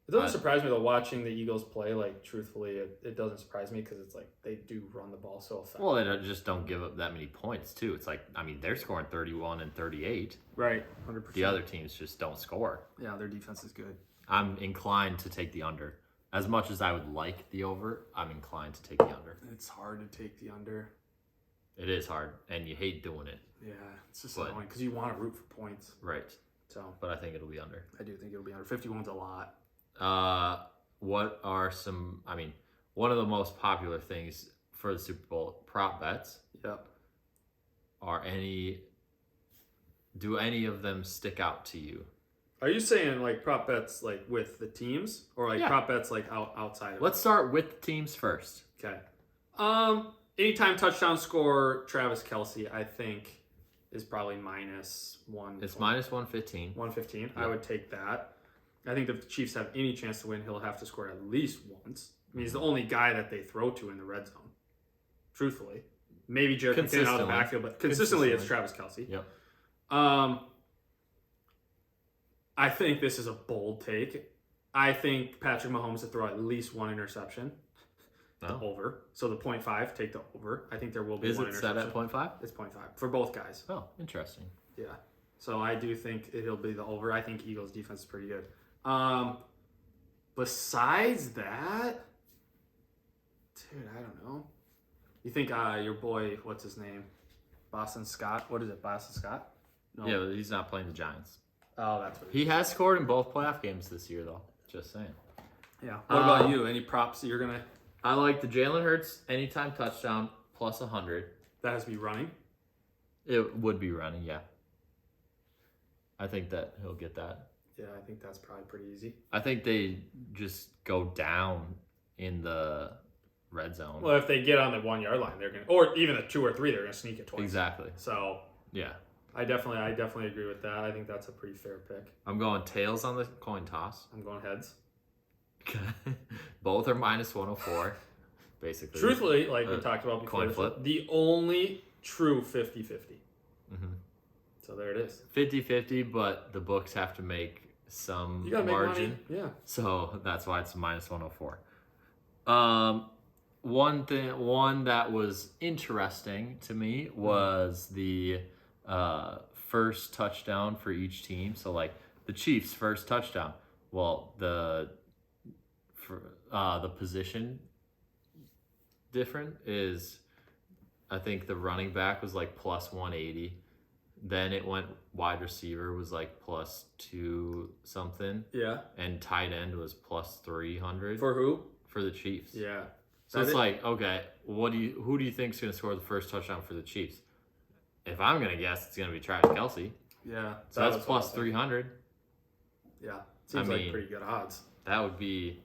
[SPEAKER 1] it doesn't surprise me though. Watching the Eagles play, like truthfully, it doesn't surprise me because it's like they do run the ball so effectively.
[SPEAKER 2] Well, they just don't give up that many points too. It's like, I mean, they're scoring 31 and 38.
[SPEAKER 1] Right, 100%.
[SPEAKER 2] The other teams just don't score.
[SPEAKER 1] Yeah, their defense is good.
[SPEAKER 2] I'm inclined to take the under. As much as I would like the over, I'm inclined to take the under.
[SPEAKER 1] It's hard to take the under.
[SPEAKER 2] It is hard, and you hate doing it.
[SPEAKER 1] Yeah, it's just annoying because you want to root for points.
[SPEAKER 2] Right.
[SPEAKER 1] So,
[SPEAKER 2] but I think it'll be under.
[SPEAKER 1] I do think it'll be under. 51's a lot.
[SPEAKER 2] What are some? I mean, one of the most popular things for the Super Bowl, prop bets.
[SPEAKER 1] Yep.
[SPEAKER 2] Do any of them stick out to you?
[SPEAKER 1] Are you saying like prop bets like with the teams or like
[SPEAKER 2] Yeah.
[SPEAKER 1] prop bets like outside of
[SPEAKER 2] Let's start with the teams first.
[SPEAKER 1] it? Okay. Anytime touchdown score, Travis Kelce, I think is probably minus one.
[SPEAKER 2] It's minus 115.
[SPEAKER 1] 115.
[SPEAKER 2] Yeah.
[SPEAKER 1] I would take that. I think if the Chiefs have any chance to win, he'll have to score at least once. I mean, he's the only guy that they throw to in the red zone. Truthfully, maybe Jared McKinnon out of the backfield, but consistently it's Travis Kelce.
[SPEAKER 2] Yep.
[SPEAKER 1] I think this is a bold take. I think Patrick Mahomes will throw at least one interception. The over. So the 0.5, take the over. I think there will be one interception.
[SPEAKER 2] Is it set at 0.5?
[SPEAKER 1] It's 0.5 for both guys.
[SPEAKER 2] Oh, interesting.
[SPEAKER 1] Yeah. So I do think it'll be the over. I think Eagles defense is pretty good. Besides that, dude, I don't know. You think your boy, what's his name? Boston Scott? What is it, Boston Scott? No.
[SPEAKER 2] Yeah, but he's not playing the Giants.
[SPEAKER 1] Oh, that's what
[SPEAKER 2] He has scored in both playoff games this year, though. Just saying.
[SPEAKER 1] Yeah. What about you? Any props that you're going to...
[SPEAKER 2] I like the Jalen Hurts anytime touchdown plus 100.
[SPEAKER 1] That has to be running?
[SPEAKER 2] It would be running, yeah. I think that he'll get that.
[SPEAKER 1] Yeah, I think that's probably pretty easy.
[SPEAKER 2] I think they just go down in the red zone.
[SPEAKER 1] Well, if they get on the 1 yard line, they're going to... Or even the 2 or 3, they're going to sneak it twice.
[SPEAKER 2] Exactly.
[SPEAKER 1] So...
[SPEAKER 2] Yeah.
[SPEAKER 1] I definitely agree with that. I think that's a pretty fair pick.
[SPEAKER 2] I'm going tails on the coin toss.
[SPEAKER 1] I'm going heads.
[SPEAKER 2] Both are minus 104, basically.
[SPEAKER 1] Truthfully, like we talked about before,
[SPEAKER 2] coin flip.
[SPEAKER 1] The only true 50-50.
[SPEAKER 2] Mm-hmm.
[SPEAKER 1] So there it is.
[SPEAKER 2] 50-50, but the books have to make some
[SPEAKER 1] You gotta
[SPEAKER 2] margin.
[SPEAKER 1] make money. Yeah.
[SPEAKER 2] So that's why it's minus 104. One that was interesting to me was the first touchdown for each team. So like the Chiefs' first touchdown. Well, the position different is, I think the running back was like plus 180. Then it went wide receiver was like plus 2 something.
[SPEAKER 1] Yeah.
[SPEAKER 2] And tight end was plus 300.
[SPEAKER 1] For who?
[SPEAKER 2] For the Chiefs.
[SPEAKER 1] Yeah.
[SPEAKER 2] So it's like, okay, who do you think is going to score the first touchdown for the Chiefs? If I'm going to guess, it's going to be Travis Kelce.
[SPEAKER 1] Yeah.
[SPEAKER 2] So that's plus 300.
[SPEAKER 1] Yeah. Seems like pretty good odds.
[SPEAKER 2] That would be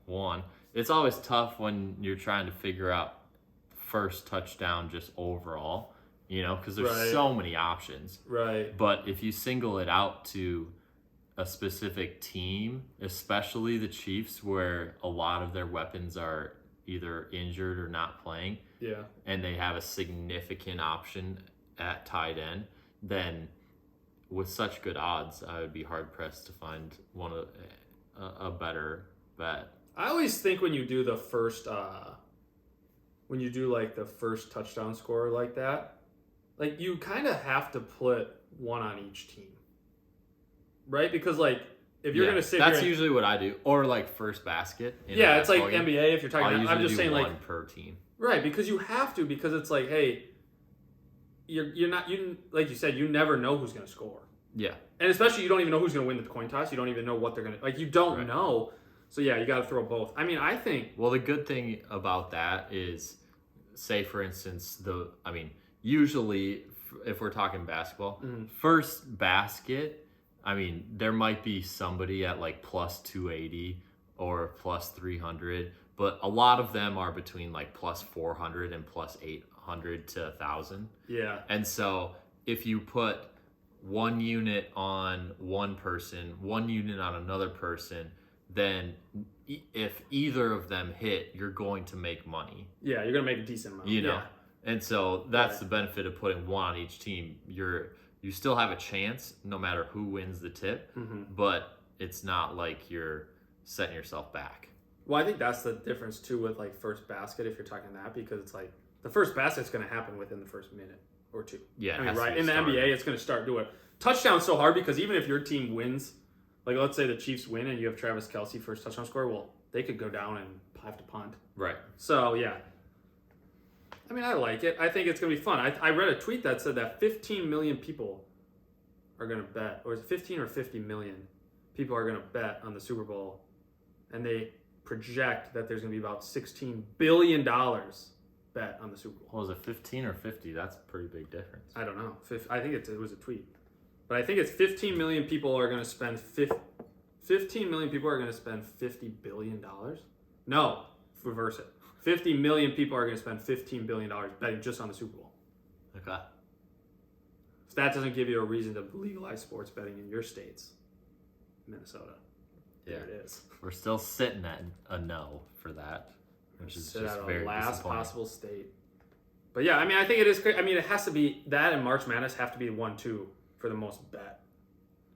[SPEAKER 2] one. It's always tough when you're trying to figure out first touchdown just overall, because there's so many options.
[SPEAKER 1] Right.
[SPEAKER 2] But if you single it out to a specific team, especially the Chiefs, where a lot of their weapons are either injured or not playing,
[SPEAKER 1] yeah,
[SPEAKER 2] and they have a significant option at tight end, then with such good odds, I would be hard pressed to find a better bet.
[SPEAKER 1] I always think when you do the first, when you do like the first touchdown scorer like that, like you kind of have to put one on each team, right? Because like if you're gonna sit,
[SPEAKER 2] that's usually what I do, or like first basket.
[SPEAKER 1] Yeah, it's like NBA. If you're talking,
[SPEAKER 2] I'm
[SPEAKER 1] just saying
[SPEAKER 2] one
[SPEAKER 1] like
[SPEAKER 2] per team,
[SPEAKER 1] right? Because you have to, because it's like, hey, you're not, like you said, you never know who's gonna score.
[SPEAKER 2] Yeah,
[SPEAKER 1] and especially you don't even know who's gonna win the coin toss. You don't even know what they're gonna like. You don't know. So yeah, you got to throw both. I mean, I think.
[SPEAKER 2] Well, the good thing about that is, say for instance, usually if we're talking basketball, first basket, I mean, there might be somebody at like plus 280 or plus 300, but a lot of them are between like plus 400 and plus 800 to 1,000.
[SPEAKER 1] Yeah.
[SPEAKER 2] And so if you put one unit on one person, one unit on another person, then if either of them hit, you're going to make money.
[SPEAKER 1] Yeah, you're going to make a decent amount.
[SPEAKER 2] Yeah. And so that's the benefit of putting one on each team. You still have a chance no matter who wins the tip, but it's not like you're setting yourself back.
[SPEAKER 1] Well, I think that's the difference too with like first basket, if you're talking that, because it's like the first basket's going to happen within the first minute or two.
[SPEAKER 2] Yeah,
[SPEAKER 1] I mean, right. In the NBA, it's going to start doing touchdown's so hard because even if your team wins, like let's say the Chiefs win and you have Travis Kelce first touchdown score, well, they could go down and have to punt.
[SPEAKER 2] Right.
[SPEAKER 1] So yeah. I mean, I like it. I think it's going to be fun. I read a tweet that said that 15 million people are going to bet, or is it 15 or 50 million people are going to bet on the Super Bowl, and they project that there's going to be about $16 billion bet on the Super Bowl.
[SPEAKER 2] Was it 15 or 50? That's a pretty big difference.
[SPEAKER 1] I don't know. I think it was a tweet. But I think it's 15 million people are going to spend 15 million people are going to spend $50 billion. No, reverse it. 50 million people are going to spend $15 billion betting just on the Super Bowl.
[SPEAKER 2] Okay.
[SPEAKER 1] So that doesn't give you a reason to legalize sports betting in your states. Minnesota.
[SPEAKER 2] Yeah.
[SPEAKER 1] There it is.
[SPEAKER 2] We're still sitting at a no for that, which is just very
[SPEAKER 1] last
[SPEAKER 2] disappointing.
[SPEAKER 1] possible state. But yeah, I mean, I think it is great. I mean, it has to be that and March Madness have to be 1-2 for the most bet.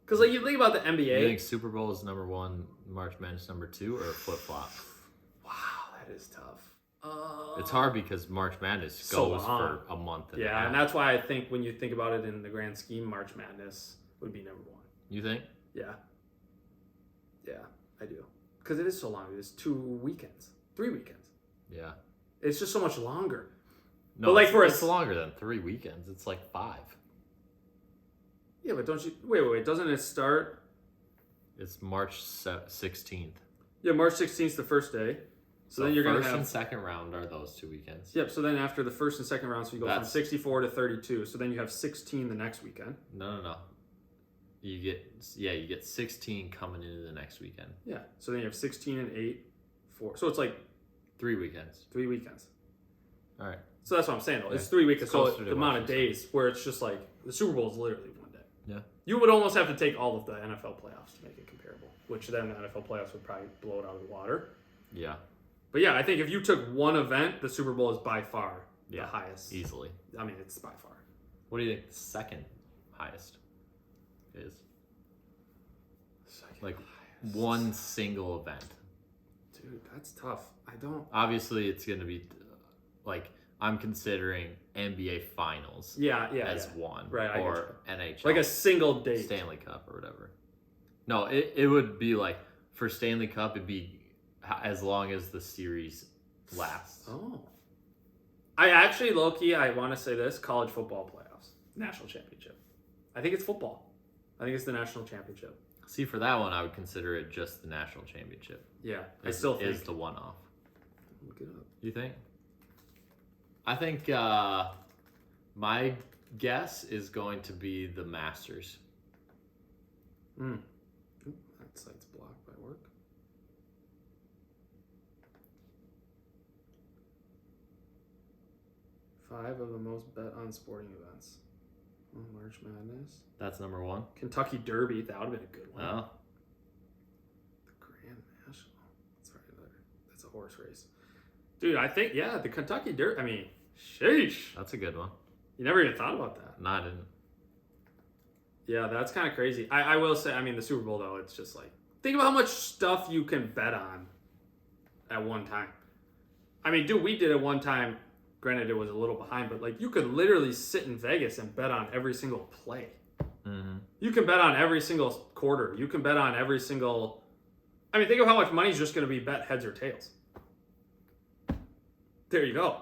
[SPEAKER 1] Because like you think about the NBA.
[SPEAKER 2] You think Super Bowl is number 1, March Madness number 2, or flip flop?
[SPEAKER 1] Wow, that is tough.
[SPEAKER 2] It's hard because March Madness
[SPEAKER 1] So
[SPEAKER 2] goes
[SPEAKER 1] long.
[SPEAKER 2] for a month. And a
[SPEAKER 1] Yeah,
[SPEAKER 2] half.
[SPEAKER 1] and that's why I think when you think about it in the grand scheme, March Madness would be number 1.
[SPEAKER 2] You think?
[SPEAKER 1] Yeah. Yeah, I do. Because it is so long. It's 2 weekends, 3 weekends.
[SPEAKER 2] Yeah.
[SPEAKER 1] It's just so much longer.
[SPEAKER 2] No,
[SPEAKER 1] But like
[SPEAKER 2] it's longer than 3 weekends. It's like 5.
[SPEAKER 1] Yeah, but don't you... Wait. Doesn't it start...
[SPEAKER 2] It's March 16th.
[SPEAKER 1] Yeah, March 16th is the first day. So then you're going to have...
[SPEAKER 2] First and second round are those 2 weekends.
[SPEAKER 1] Yep, so then after the first and second round, so you go from
[SPEAKER 2] That's-
[SPEAKER 1] 64 to 32. So then you have 16 the next weekend.
[SPEAKER 2] No. You get 16 coming into the next weekend.
[SPEAKER 1] Yeah, so then you have 16 and 8, 4. So it's like
[SPEAKER 2] 3 weekends.
[SPEAKER 1] 3 weekends.
[SPEAKER 2] All right.
[SPEAKER 1] So that's what I'm saying, though. It's
[SPEAKER 2] Yeah.
[SPEAKER 1] 3 weekends.
[SPEAKER 2] It's
[SPEAKER 1] So
[SPEAKER 2] closer to
[SPEAKER 1] the amount
[SPEAKER 2] what
[SPEAKER 1] of
[SPEAKER 2] you
[SPEAKER 1] days where it's just like the Super Bowl is literally one day.
[SPEAKER 2] Yeah.
[SPEAKER 1] You would almost have to take all of the NFL playoffs to make it comparable, which then the NFL playoffs would probably blow it out of the water.
[SPEAKER 2] Yeah.
[SPEAKER 1] But yeah, I think if you took one event, the Super Bowl is by far the
[SPEAKER 2] Yeah.
[SPEAKER 1] highest.
[SPEAKER 2] Easily.
[SPEAKER 1] I mean, it's by far.
[SPEAKER 2] What do you think the second highest is?
[SPEAKER 1] Second
[SPEAKER 2] Like
[SPEAKER 1] highest.
[SPEAKER 2] one single event.
[SPEAKER 1] Dude, that's tough. I don't.
[SPEAKER 2] Obviously, it's going to be like I'm considering NBA Finals
[SPEAKER 1] Yeah,
[SPEAKER 2] as
[SPEAKER 1] yeah.
[SPEAKER 2] one,
[SPEAKER 1] Right, I get
[SPEAKER 2] or NHL,
[SPEAKER 1] Like a single date.
[SPEAKER 2] Stanley Cup or whatever. No, it would be like for Stanley Cup, it'd be as long as the series lasts.
[SPEAKER 1] Oh. I actually, low-key, I want to say this, college football playoffs. National championship. I think it's football. I think it's the national championship.
[SPEAKER 2] See, for that one, I would consider it just the national championship.
[SPEAKER 1] Yeah, I
[SPEAKER 2] Is-
[SPEAKER 1] still
[SPEAKER 2] is
[SPEAKER 1] think.
[SPEAKER 2] the one-off.
[SPEAKER 1] Look it up.
[SPEAKER 2] You think? I think my guess is going to be the Masters.
[SPEAKER 1] Oop, that site's blocked by work. Five of the most bet on sporting events. Oh, March Madness.
[SPEAKER 2] That's number 1.
[SPEAKER 1] Kentucky Derby, that would have been a good one.
[SPEAKER 2] Oh,
[SPEAKER 1] The Grand National. That's right there. That's a horse race. Dude, I think, yeah, the Kentucky Derby. I mean, sheesh.
[SPEAKER 2] that's a good one.
[SPEAKER 1] You never even thought about that.
[SPEAKER 2] No, I didn't.
[SPEAKER 1] Yeah, that's kind of crazy. I will say, I mean, the Super Bowl, though, it's just like, think about how much stuff you can bet on at one time. I mean, dude, we did it one time. Granted, it was a little behind, but like you could literally sit in Vegas and bet on every single play.
[SPEAKER 2] Mm-hmm.
[SPEAKER 1] You can bet on every single quarter. You can bet on every single. I mean, think of how much money is just going to be bet heads or tails. There you go.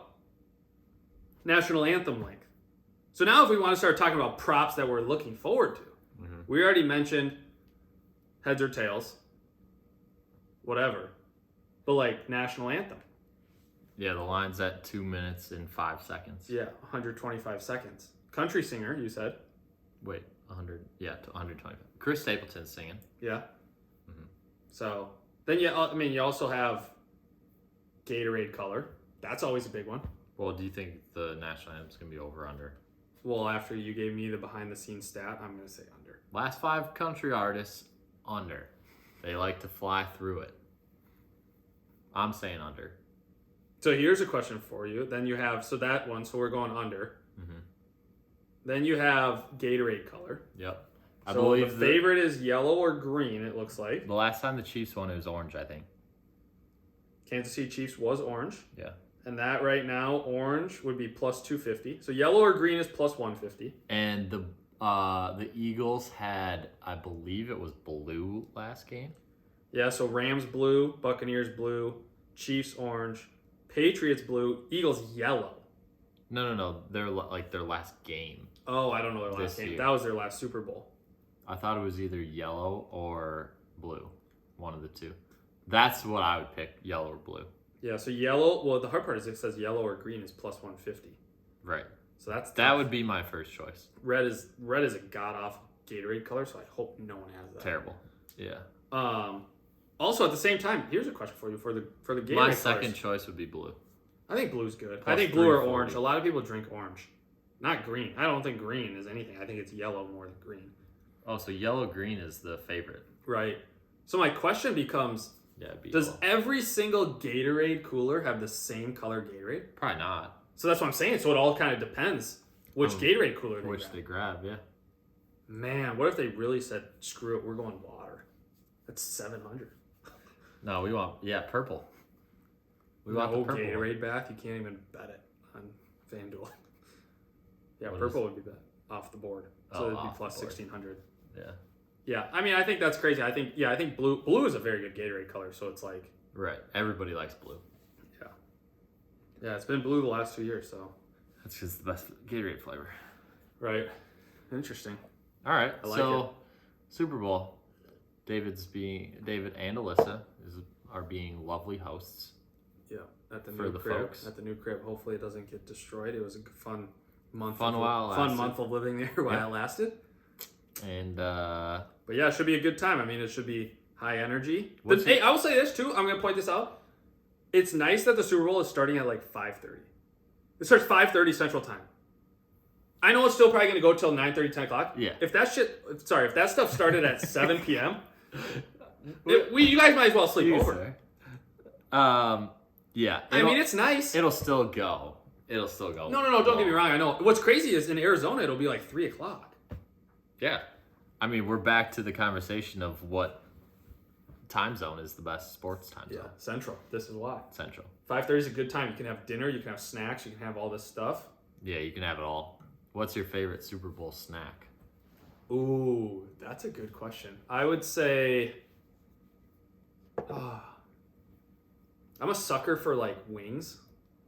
[SPEAKER 1] National anthem length. So now, if we want to start talking about props that we're looking forward to, we already mentioned heads or tails, whatever, but like national anthem.
[SPEAKER 2] Yeah, the line's at 2 minutes and 5 seconds.
[SPEAKER 1] Yeah, 125 seconds. Country singer, you said.
[SPEAKER 2] Wait, 100? Yeah, 125. Chris Stapleton's singing.
[SPEAKER 1] Yeah.
[SPEAKER 2] Mhm.
[SPEAKER 1] So then you also have Gatorade color. That's always a big one.
[SPEAKER 2] Well, do you think the national anthem's going to be over or under?
[SPEAKER 1] Well, after you gave me the behind the scenes stat, I'm going to say under.
[SPEAKER 2] Last 5 country artists, under. They like to fly through it. I'm saying under.
[SPEAKER 1] So here's a question for you. Then you have, so that one, so we're going under.
[SPEAKER 2] Mm-hmm.
[SPEAKER 1] Then you have Gatorade color.
[SPEAKER 2] Yep. I
[SPEAKER 1] So
[SPEAKER 2] believe
[SPEAKER 1] the favorite is yellow or green, it looks like.
[SPEAKER 2] the last time the Chiefs won, it was orange, I think.
[SPEAKER 1] Kansas City Chiefs was orange.
[SPEAKER 2] Yeah.
[SPEAKER 1] And that right now, orange would be plus 250. So yellow or green is plus 150.
[SPEAKER 2] And the Eagles had, I believe it was blue last game.
[SPEAKER 1] Yeah, so Rams blue, Buccaneers blue, Chiefs orange, Patriots blue, Eagles yellow.
[SPEAKER 2] No. They're like their last game.
[SPEAKER 1] Oh, I don't know their last
[SPEAKER 2] This
[SPEAKER 1] game.
[SPEAKER 2] year.
[SPEAKER 1] That was their last Super Bowl.
[SPEAKER 2] I thought it was either yellow or blue. One of the two. That's what I would pick, yellow or blue.
[SPEAKER 1] Yeah, so yellow, well, the hard part is it says yellow or green is plus 150.
[SPEAKER 2] Right.
[SPEAKER 1] So that's
[SPEAKER 2] That
[SPEAKER 1] tough.
[SPEAKER 2] would be my first choice.
[SPEAKER 1] Red is a god-awful Gatorade color, so I hope no one has that.
[SPEAKER 2] Terrible. Yeah.
[SPEAKER 1] Also, at the same time, here's a question for you for the Gatorade
[SPEAKER 2] My
[SPEAKER 1] colors.
[SPEAKER 2] second choice would be blue.
[SPEAKER 1] I think blue's good.
[SPEAKER 2] Plus
[SPEAKER 1] I think blue or
[SPEAKER 2] 340.
[SPEAKER 1] orange. A lot of people drink orange, not green. I don't think green is anything. I think it's yellow more than green.
[SPEAKER 2] Oh, so yellow-green is the favorite.
[SPEAKER 1] Right. So my question becomes:
[SPEAKER 2] Yeah, it'd be
[SPEAKER 1] does
[SPEAKER 2] yellow.
[SPEAKER 1] every single Gatorade cooler have the same color Gatorade?
[SPEAKER 2] Probably not.
[SPEAKER 1] So that's what I'm saying. So it all kind of depends which Gatorade cooler they
[SPEAKER 2] Which
[SPEAKER 1] grab.
[SPEAKER 2] they grab, yeah.
[SPEAKER 1] Man, what if they really said, "Screw it, we're going water"? That's $700.
[SPEAKER 2] No, we want purple. We want
[SPEAKER 1] No
[SPEAKER 2] the purple
[SPEAKER 1] Gatorade bath. You can't even bet it on FanDuel. Yeah,
[SPEAKER 2] What
[SPEAKER 1] purple
[SPEAKER 2] is-
[SPEAKER 1] would be bet off the board. So
[SPEAKER 2] Oh,
[SPEAKER 1] it'd be
[SPEAKER 2] off the
[SPEAKER 1] plus
[SPEAKER 2] board.
[SPEAKER 1] 1,600.
[SPEAKER 2] Yeah.
[SPEAKER 1] Yeah, I mean, I think that's crazy. I think blue is a very good Gatorade color. So it's like,
[SPEAKER 2] Right. Everybody likes blue.
[SPEAKER 1] yeah, it's been blue the last 2 years. So
[SPEAKER 2] That's just the best Gatorade flavor.
[SPEAKER 1] right, interesting.
[SPEAKER 2] All right.
[SPEAKER 1] I like
[SPEAKER 2] So Super Bowl. David and Alyssa are being lovely hosts.
[SPEAKER 1] Yeah, at the
[SPEAKER 2] For
[SPEAKER 1] new
[SPEAKER 2] the
[SPEAKER 1] crib.
[SPEAKER 2] folks.
[SPEAKER 1] At the new crib. Hopefully, it doesn't get destroyed. It was a fun month.
[SPEAKER 2] Fun while it
[SPEAKER 1] fun
[SPEAKER 2] lasted.
[SPEAKER 1] month of living there while
[SPEAKER 2] Yeah.
[SPEAKER 1] it lasted.
[SPEAKER 2] And
[SPEAKER 1] But yeah, it should be a good time. I mean, it should be high energy.
[SPEAKER 2] What's
[SPEAKER 1] Hey, I will say this too. I'm going to point this out. It's nice that the Super Bowl is starting at like 5:30. It starts 5:30 Central Time. I know it's still probably going to go till 9:30, 10 o'clock.
[SPEAKER 2] Yeah.
[SPEAKER 1] If that stuff started at 7 p.m., you guys might as well sleep over.
[SPEAKER 2] yeah.
[SPEAKER 1] I mean, it's nice.
[SPEAKER 2] It'll still go.
[SPEAKER 1] No. Don't get me wrong. I know. What's crazy is in Arizona, it'll be like 3 o'clock.
[SPEAKER 2] Yeah. I mean, we're back to the conversation of what time zone is the best sports time
[SPEAKER 1] Yeah,
[SPEAKER 2] zone.
[SPEAKER 1] Central. This is why.
[SPEAKER 2] Central.
[SPEAKER 1] 5:30 is a good time. You can have dinner. You can have snacks. You can have all this stuff.
[SPEAKER 2] Yeah, you can have it all. What's your favorite Super Bowl snack?
[SPEAKER 1] Ooh, that's a good question. I would say, I'm a sucker for like wings.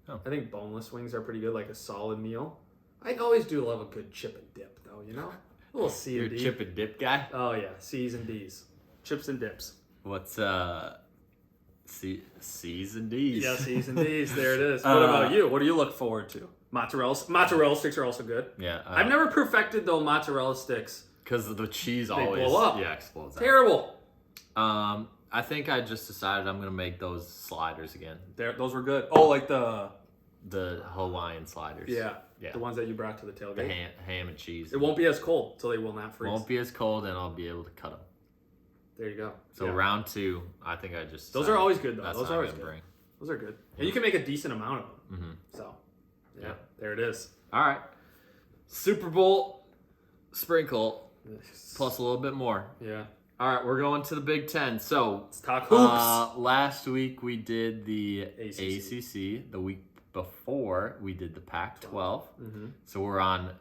[SPEAKER 2] Oh.
[SPEAKER 1] I think boneless wings are pretty good, like a solid meal. I always do love a good chip and dip, though. You know, a little C
[SPEAKER 2] You're
[SPEAKER 1] and
[SPEAKER 2] a
[SPEAKER 1] D.
[SPEAKER 2] chip and dip guy?
[SPEAKER 1] Oh yeah, C's and D's, chips and dips.
[SPEAKER 2] What's C's and D's?
[SPEAKER 1] Yeah, C's and D's. There it is. What about you? What do you look forward to? Mozzarella sticks are also good.
[SPEAKER 2] Yeah.
[SPEAKER 1] I've never perfected though mozzarella sticks.
[SPEAKER 2] Because the cheese
[SPEAKER 1] They
[SPEAKER 2] always
[SPEAKER 1] blow up.
[SPEAKER 2] explodes out.
[SPEAKER 1] Terrible.
[SPEAKER 2] I think I just decided I'm gonna make those sliders again.
[SPEAKER 1] Those were good. Oh, like the
[SPEAKER 2] Hawaiian sliders.
[SPEAKER 1] yeah,
[SPEAKER 2] Yeah.
[SPEAKER 1] the ones that you brought to the
[SPEAKER 2] The
[SPEAKER 1] tailgate.
[SPEAKER 2] ham and cheese.
[SPEAKER 1] It won't be as cold, so they will not freeze.
[SPEAKER 2] Won't be as cold, and I'll be able to cut them.
[SPEAKER 1] There you go.
[SPEAKER 2] So
[SPEAKER 1] Yeah.
[SPEAKER 2] round 2, I think I just.
[SPEAKER 1] Those
[SPEAKER 2] decided
[SPEAKER 1] are always good though.
[SPEAKER 2] That's
[SPEAKER 1] Those
[SPEAKER 2] what
[SPEAKER 1] are
[SPEAKER 2] I'm
[SPEAKER 1] always
[SPEAKER 2] gonna
[SPEAKER 1] good.
[SPEAKER 2] bring.
[SPEAKER 1] Those are good, and you can make a decent amount of them.
[SPEAKER 2] Mm-hmm.
[SPEAKER 1] So, yeah,
[SPEAKER 2] Yeah.
[SPEAKER 1] there it is.
[SPEAKER 2] All right. Super Bowl sprinkle plus a little bit more.
[SPEAKER 1] Yeah,
[SPEAKER 2] All right, we're going to the Big Ten. So
[SPEAKER 1] let's talk hoops.
[SPEAKER 2] last week we did the
[SPEAKER 1] ACC.
[SPEAKER 2] ACC. The week before we did the Pac-12.
[SPEAKER 1] Mm-hmm.
[SPEAKER 2] So we're on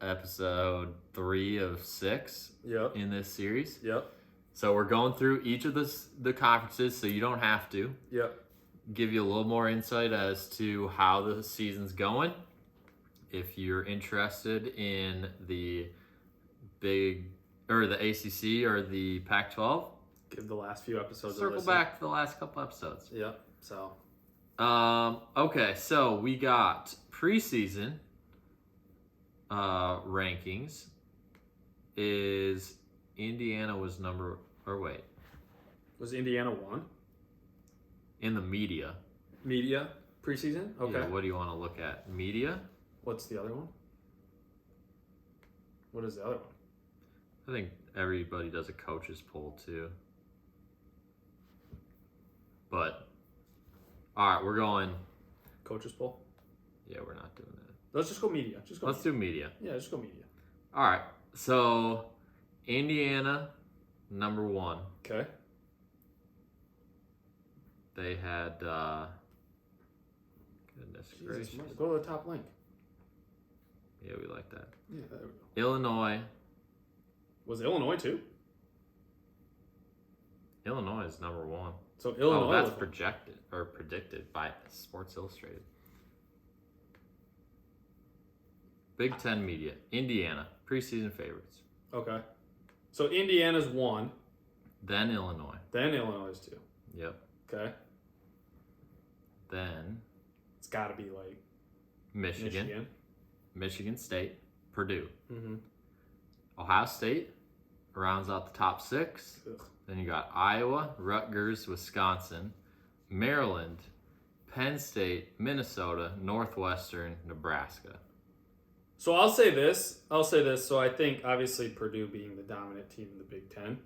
[SPEAKER 2] episode 3 of 6
[SPEAKER 1] Yep.
[SPEAKER 2] in this series.
[SPEAKER 1] Yep.
[SPEAKER 2] So we're going through each of the conferences, so you don't have to.
[SPEAKER 1] Yep.
[SPEAKER 2] Give you a little more insight as to how the season's going. If you're interested in the the ACC or the Pac-12,
[SPEAKER 1] Give the last few episodes. a
[SPEAKER 2] circle
[SPEAKER 1] listen.
[SPEAKER 2] back to the last couple episodes.
[SPEAKER 1] Yep. So
[SPEAKER 2] Okay, so we got preseason rankings. Is Indiana was
[SPEAKER 1] was Indiana 1?
[SPEAKER 2] in the media?
[SPEAKER 1] Media preseason. Okay.
[SPEAKER 2] Yeah, what do you want to look at? Media?
[SPEAKER 1] What's the other one? What is the other one?
[SPEAKER 2] I think everybody does a coaches poll too. But all right, we're going.
[SPEAKER 1] Coaches poll.
[SPEAKER 2] Yeah, we're not doing that.
[SPEAKER 1] Let's just go media. Just go.
[SPEAKER 2] Let's do media.
[SPEAKER 1] Yeah, just go media.
[SPEAKER 2] All right. So Indiana, number 1.
[SPEAKER 1] Okay.
[SPEAKER 2] They had goodness gracious.
[SPEAKER 1] Jesus, go to the top link.
[SPEAKER 2] Yeah, we like that.
[SPEAKER 1] Yeah, there we go.
[SPEAKER 2] Illinois.
[SPEAKER 1] Was Illinois too?
[SPEAKER 2] Illinois is number 1.
[SPEAKER 1] So Illinois.
[SPEAKER 2] Oh, that's
[SPEAKER 1] was-
[SPEAKER 2] predicted by Sports Illustrated. Big Ten media. Indiana, preseason favorites.
[SPEAKER 1] Okay. So Indiana's 1,
[SPEAKER 2] Then Illinois.
[SPEAKER 1] then Illinois is 2.
[SPEAKER 2] Yep.
[SPEAKER 1] Okay.
[SPEAKER 2] Then
[SPEAKER 1] It's got to be like
[SPEAKER 2] Michigan,
[SPEAKER 1] Michigan.
[SPEAKER 2] Michigan State, Purdue,
[SPEAKER 1] Mm-hmm.
[SPEAKER 2] Ohio State, rounds out the top 6.
[SPEAKER 1] Ugh.
[SPEAKER 2] Then you got Iowa, Rutgers, Wisconsin, Maryland, Penn State, Minnesota, Northwestern, Nebraska.
[SPEAKER 1] So I'll say this. So I think obviously Purdue being the dominant team in the Big Ten.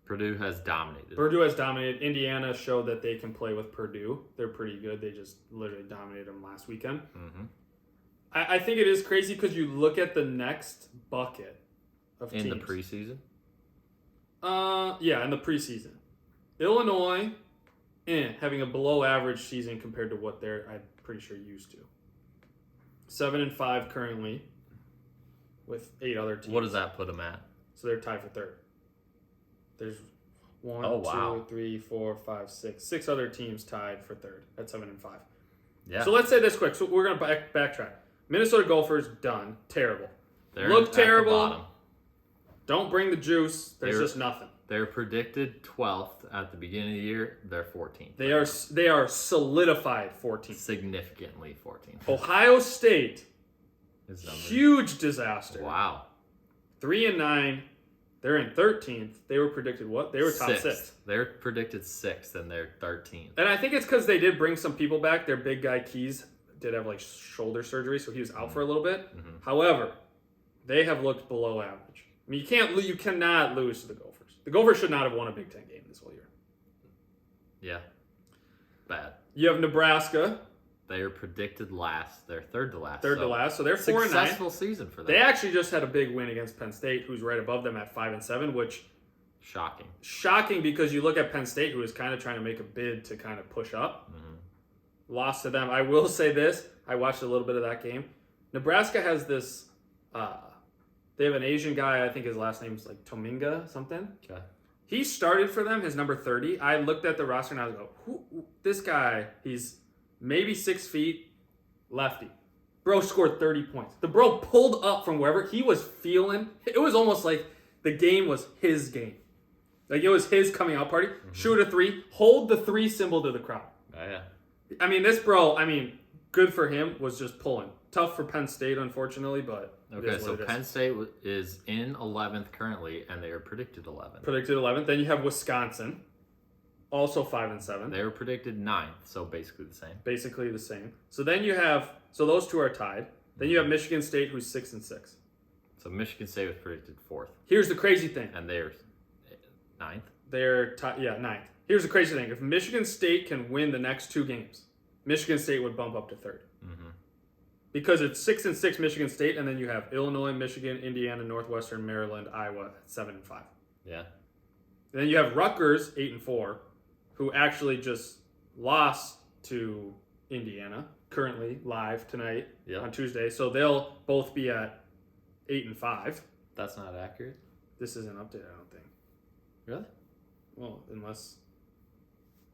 [SPEAKER 2] Purdue has dominated.
[SPEAKER 1] Purdue has dominated. Indiana showed that they can play with Purdue. They're pretty good. They just literally dominated them last weekend.
[SPEAKER 2] Mm-hmm.
[SPEAKER 1] I think it is crazy because you look at the next bucket of teams.
[SPEAKER 2] In the preseason?
[SPEAKER 1] Yeah, in the preseason. Illinois, having a below average season compared to what they're, I'm pretty sure, used to. 7-5 currently with 8 other teams.
[SPEAKER 2] What does that put them at?
[SPEAKER 1] So they're tied for third. There's 1,
[SPEAKER 2] Oh, wow.
[SPEAKER 1] 2, 3, 4, 5, 6. 6 other teams tied for third at 7-5.
[SPEAKER 2] Yeah.
[SPEAKER 1] So let's say this quick. So we're going to backtrack. Minnesota Gophers, done. Terrible.
[SPEAKER 2] They're
[SPEAKER 1] Look
[SPEAKER 2] at the
[SPEAKER 1] terrible.
[SPEAKER 2] bottom.
[SPEAKER 1] Don't bring the juice. There's just nothing.
[SPEAKER 2] They're predicted 12th at the beginning of the year. They're 14th.
[SPEAKER 1] They are solidified 14th.
[SPEAKER 2] Significantly 14th.
[SPEAKER 1] Ohio State,
[SPEAKER 2] His number.
[SPEAKER 1] huge disaster.
[SPEAKER 2] Wow.
[SPEAKER 1] 3-9. They're in 13th. They were predicted what? They were top 6.
[SPEAKER 2] They're predicted 6th, and they're 13th.
[SPEAKER 1] And I think it's because they did bring some people back. Their big guy Keys did have like shoulder surgery, so he was out for a little bit.
[SPEAKER 2] Mm-hmm.
[SPEAKER 1] However, they have looked below average. I mean, you cannot lose to the Gophers. The Gophers should not have won a Big Ten game this whole year.
[SPEAKER 2] Yeah. Bad.
[SPEAKER 1] You have Nebraska,
[SPEAKER 2] They are predicted last. They're third to last.
[SPEAKER 1] third to last, so they're 4-9.
[SPEAKER 2] Successful season for them.
[SPEAKER 1] They actually just had a big win against Penn State, who's right above them at 5-7, which
[SPEAKER 2] Shocking.
[SPEAKER 1] because you look at Penn State, who is kind of trying to make a bid to kind of push up.
[SPEAKER 2] Mm-hmm.
[SPEAKER 1] Lost to them. I will say this. I watched a little bit of that game. Nebraska has this. They have an Asian guy. I think his last name's like Tominga something.
[SPEAKER 2] Okay.
[SPEAKER 1] He started for them. His number 30. I looked at the roster and I was like, who this guy? He's maybe 6 feet, lefty. Bro scored 30 points. The bro pulled up from wherever he was feeling. It was almost like the game was his game. Like it was his coming out party. Mm-hmm. Shoot a 3. Hold the 3 symbol to the crowd.
[SPEAKER 2] Oh, yeah.
[SPEAKER 1] I mean, this bro, good for him, was just pulling. Tough for Penn State, unfortunately, but
[SPEAKER 2] okay, so Penn State is in 11th currently, and they are predicted 11th.
[SPEAKER 1] Predicted 11th. Then you have Wisconsin, also 5-7.
[SPEAKER 2] They were predicted 9th, so basically the same.
[SPEAKER 1] Basically the same. So then you have, so those two are tied. Then you have Michigan State, who's 6-6.
[SPEAKER 2] So Michigan State was predicted 4th.
[SPEAKER 1] Here's the crazy thing.
[SPEAKER 2] And they're 9th?
[SPEAKER 1] They're 9th. Here's the crazy thing. If Michigan State can win the next 2 games, Michigan State would bump up to 3rd.
[SPEAKER 2] Mm-hmm.
[SPEAKER 1] Because it's 6-6 Michigan State, and then you have Illinois, Michigan, Indiana, Northwestern, Maryland, Iowa at 7-5.
[SPEAKER 2] Yeah.
[SPEAKER 1] And then you have Rutgers 8-4, who actually just lost to Indiana, currently live tonight on Tuesday. So they'll both be at 8-5.
[SPEAKER 2] That's not accurate.
[SPEAKER 1] This isn't updated, I don't think.
[SPEAKER 2] Really?
[SPEAKER 1] Well, unless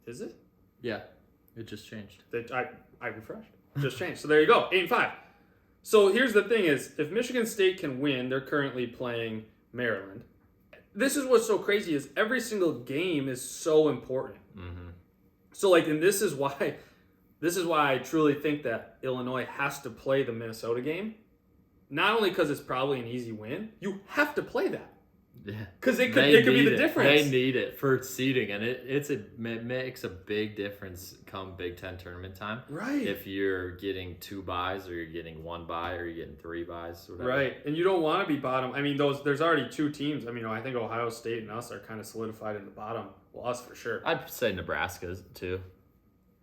[SPEAKER 1] is it?
[SPEAKER 2] Yeah, it just changed.
[SPEAKER 1] I refreshed. Just changed. So there you go, 8-5. So here's the thing: is if Michigan State can win, they're currently playing Maryland. This is what's so crazy: is every single game is so important.
[SPEAKER 2] Mm-hmm.
[SPEAKER 1] So and this is why I truly think that Illinois has to play the Minnesota game. Not only because it's probably an easy win, you have to play that.
[SPEAKER 2] Yeah,
[SPEAKER 1] because it could be the difference.
[SPEAKER 2] They need it for seeding, and it makes a big difference come Big Ten tournament time.
[SPEAKER 1] Right.
[SPEAKER 2] If you're getting 2 buys, or you're getting 1 buy, or you're getting 3 buys, or whatever.
[SPEAKER 1] Right, and you don't want to be bottom. There's already 2 teams. I think Ohio State and us are kind of solidified in the bottom. Well, us for sure.
[SPEAKER 2] I'd say Nebraska too.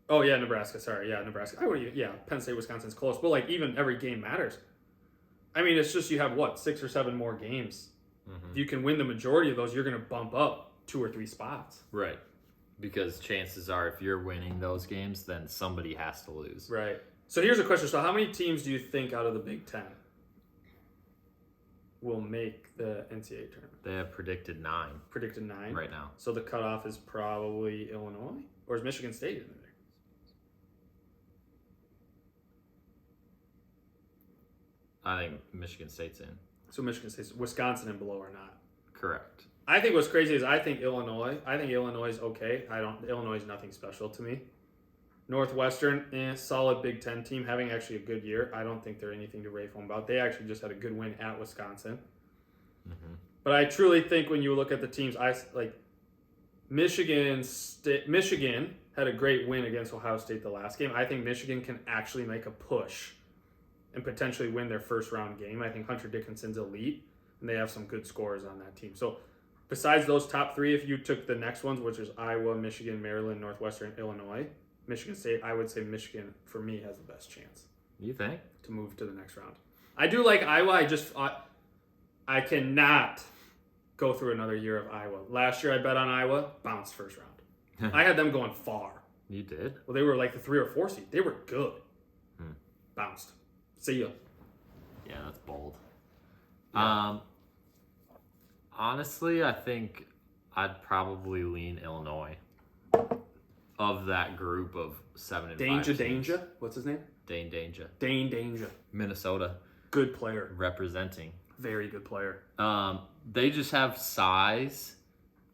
[SPEAKER 1] Oh yeah, Nebraska. Sorry, yeah, Nebraska. Penn State, Wisconsin's close, but even every game matters. It's just you have 6 or 7 more games.
[SPEAKER 2] Mm-hmm.
[SPEAKER 1] If you can win the majority of those, you're going to bump up 2 or 3 spots.
[SPEAKER 2] Right. Because chances are, if you're winning those games, then somebody has to lose.
[SPEAKER 1] Right. So here's a question. So how many teams do you think out of the Big Ten will make the NCAA tournament?
[SPEAKER 2] They have predicted 9.
[SPEAKER 1] Predicted 9?
[SPEAKER 2] Right now.
[SPEAKER 1] So the cutoff is probably Illinois? Or is Michigan State in there?
[SPEAKER 2] I think Michigan State's in.
[SPEAKER 1] So Michigan State, Wisconsin and below are not.
[SPEAKER 2] Correct.
[SPEAKER 1] I think what's crazy is I think Illinois is okay. Illinois is nothing special to me. Northwestern, solid Big Ten team, having actually a good year. I don't think they're anything to rave home about. They actually just had a good win at Wisconsin.
[SPEAKER 2] Mm-hmm.
[SPEAKER 1] But I truly think when you look at the teams, Michigan had a great win against Ohio State the last game. I think Michigan can actually make a push and potentially win their first round game. I think Hunter Dickinson's elite, and they have some good scorers on that team. So besides those top three, if you took the next ones, which is Iowa, Michigan, Maryland, Northwestern, Illinois, Michigan State, I would say Michigan, for me, has the best chance.
[SPEAKER 2] You think?
[SPEAKER 1] To move to the next round. I do like Iowa. I cannot go through another year of Iowa. Last year I bet on Iowa, bounced first round. I had them going far.
[SPEAKER 2] You did?
[SPEAKER 1] Well, they were like the 3 or 4 seed. They were good. Bounced. See ya.
[SPEAKER 2] Yeah, that's bold.
[SPEAKER 1] Yeah.
[SPEAKER 2] Honestly, I think I'd probably lean Illinois of that group of 7 and 5 teams.
[SPEAKER 1] Danger. What's his name?
[SPEAKER 2] Dane Danger.
[SPEAKER 1] Dane Danger.
[SPEAKER 2] Minnesota.
[SPEAKER 1] Good player.
[SPEAKER 2] Representing.
[SPEAKER 1] Very good player.
[SPEAKER 2] They just have size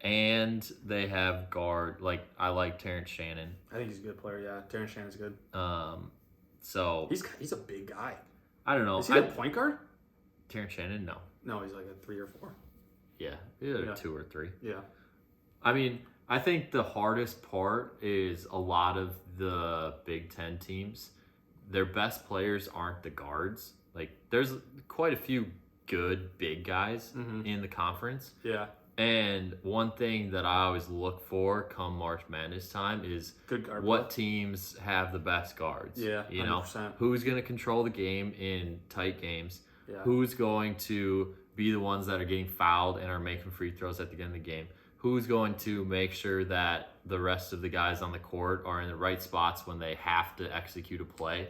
[SPEAKER 2] and they have guard. Like, I like Terrence Shannon.
[SPEAKER 1] I think he's a good player, yeah. Terrence Shannon's good.
[SPEAKER 2] So
[SPEAKER 1] he's a big guy.
[SPEAKER 2] I don't know.
[SPEAKER 1] Is he a point guard?
[SPEAKER 2] Terrence Shannon, no.
[SPEAKER 1] No, he's like a 3 or 4.
[SPEAKER 2] Yeah, either 2 or 3.
[SPEAKER 1] Yeah.
[SPEAKER 2] I mean, I think the hardest part is a lot of the Big Ten teams, their best players aren't the guards. Like, there's quite a few good big guys in the conference.
[SPEAKER 1] Yeah.
[SPEAKER 2] And one thing that I always look for come March Madness time is
[SPEAKER 1] good guard
[SPEAKER 2] what teams have the best guards.
[SPEAKER 1] Yeah, 100%.
[SPEAKER 2] You know, who's going to control the game in tight games?
[SPEAKER 1] Yeah.
[SPEAKER 2] Who's going to be the ones that are getting fouled and are making free throws at the end of the game? Who's going to make sure that the rest of the guys on the court are in the right spots when they have to execute a play?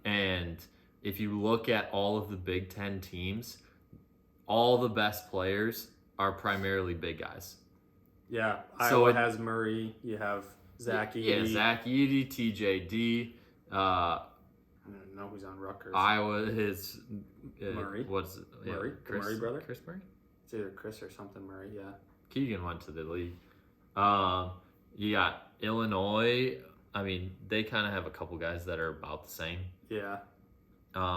[SPEAKER 2] And if you look at all of the Big Ten teams, all the best players are primarily big guys.
[SPEAKER 1] Yeah.
[SPEAKER 2] So
[SPEAKER 1] Iowa has Murray. You have Zach Edey.
[SPEAKER 2] Yeah, Zach Edey, TJD.
[SPEAKER 1] I don't know who's on Rutgers.
[SPEAKER 2] Iowa is
[SPEAKER 1] Murray.
[SPEAKER 2] What's it? Yeah,
[SPEAKER 1] Murray? The Murray brother?
[SPEAKER 2] Chris Murray?
[SPEAKER 1] It's either Chris or something Murray, yeah.
[SPEAKER 2] Keegan went to the league. You got Illinois. I mean, they kind of have a couple guys that are about the same.
[SPEAKER 1] Yeah.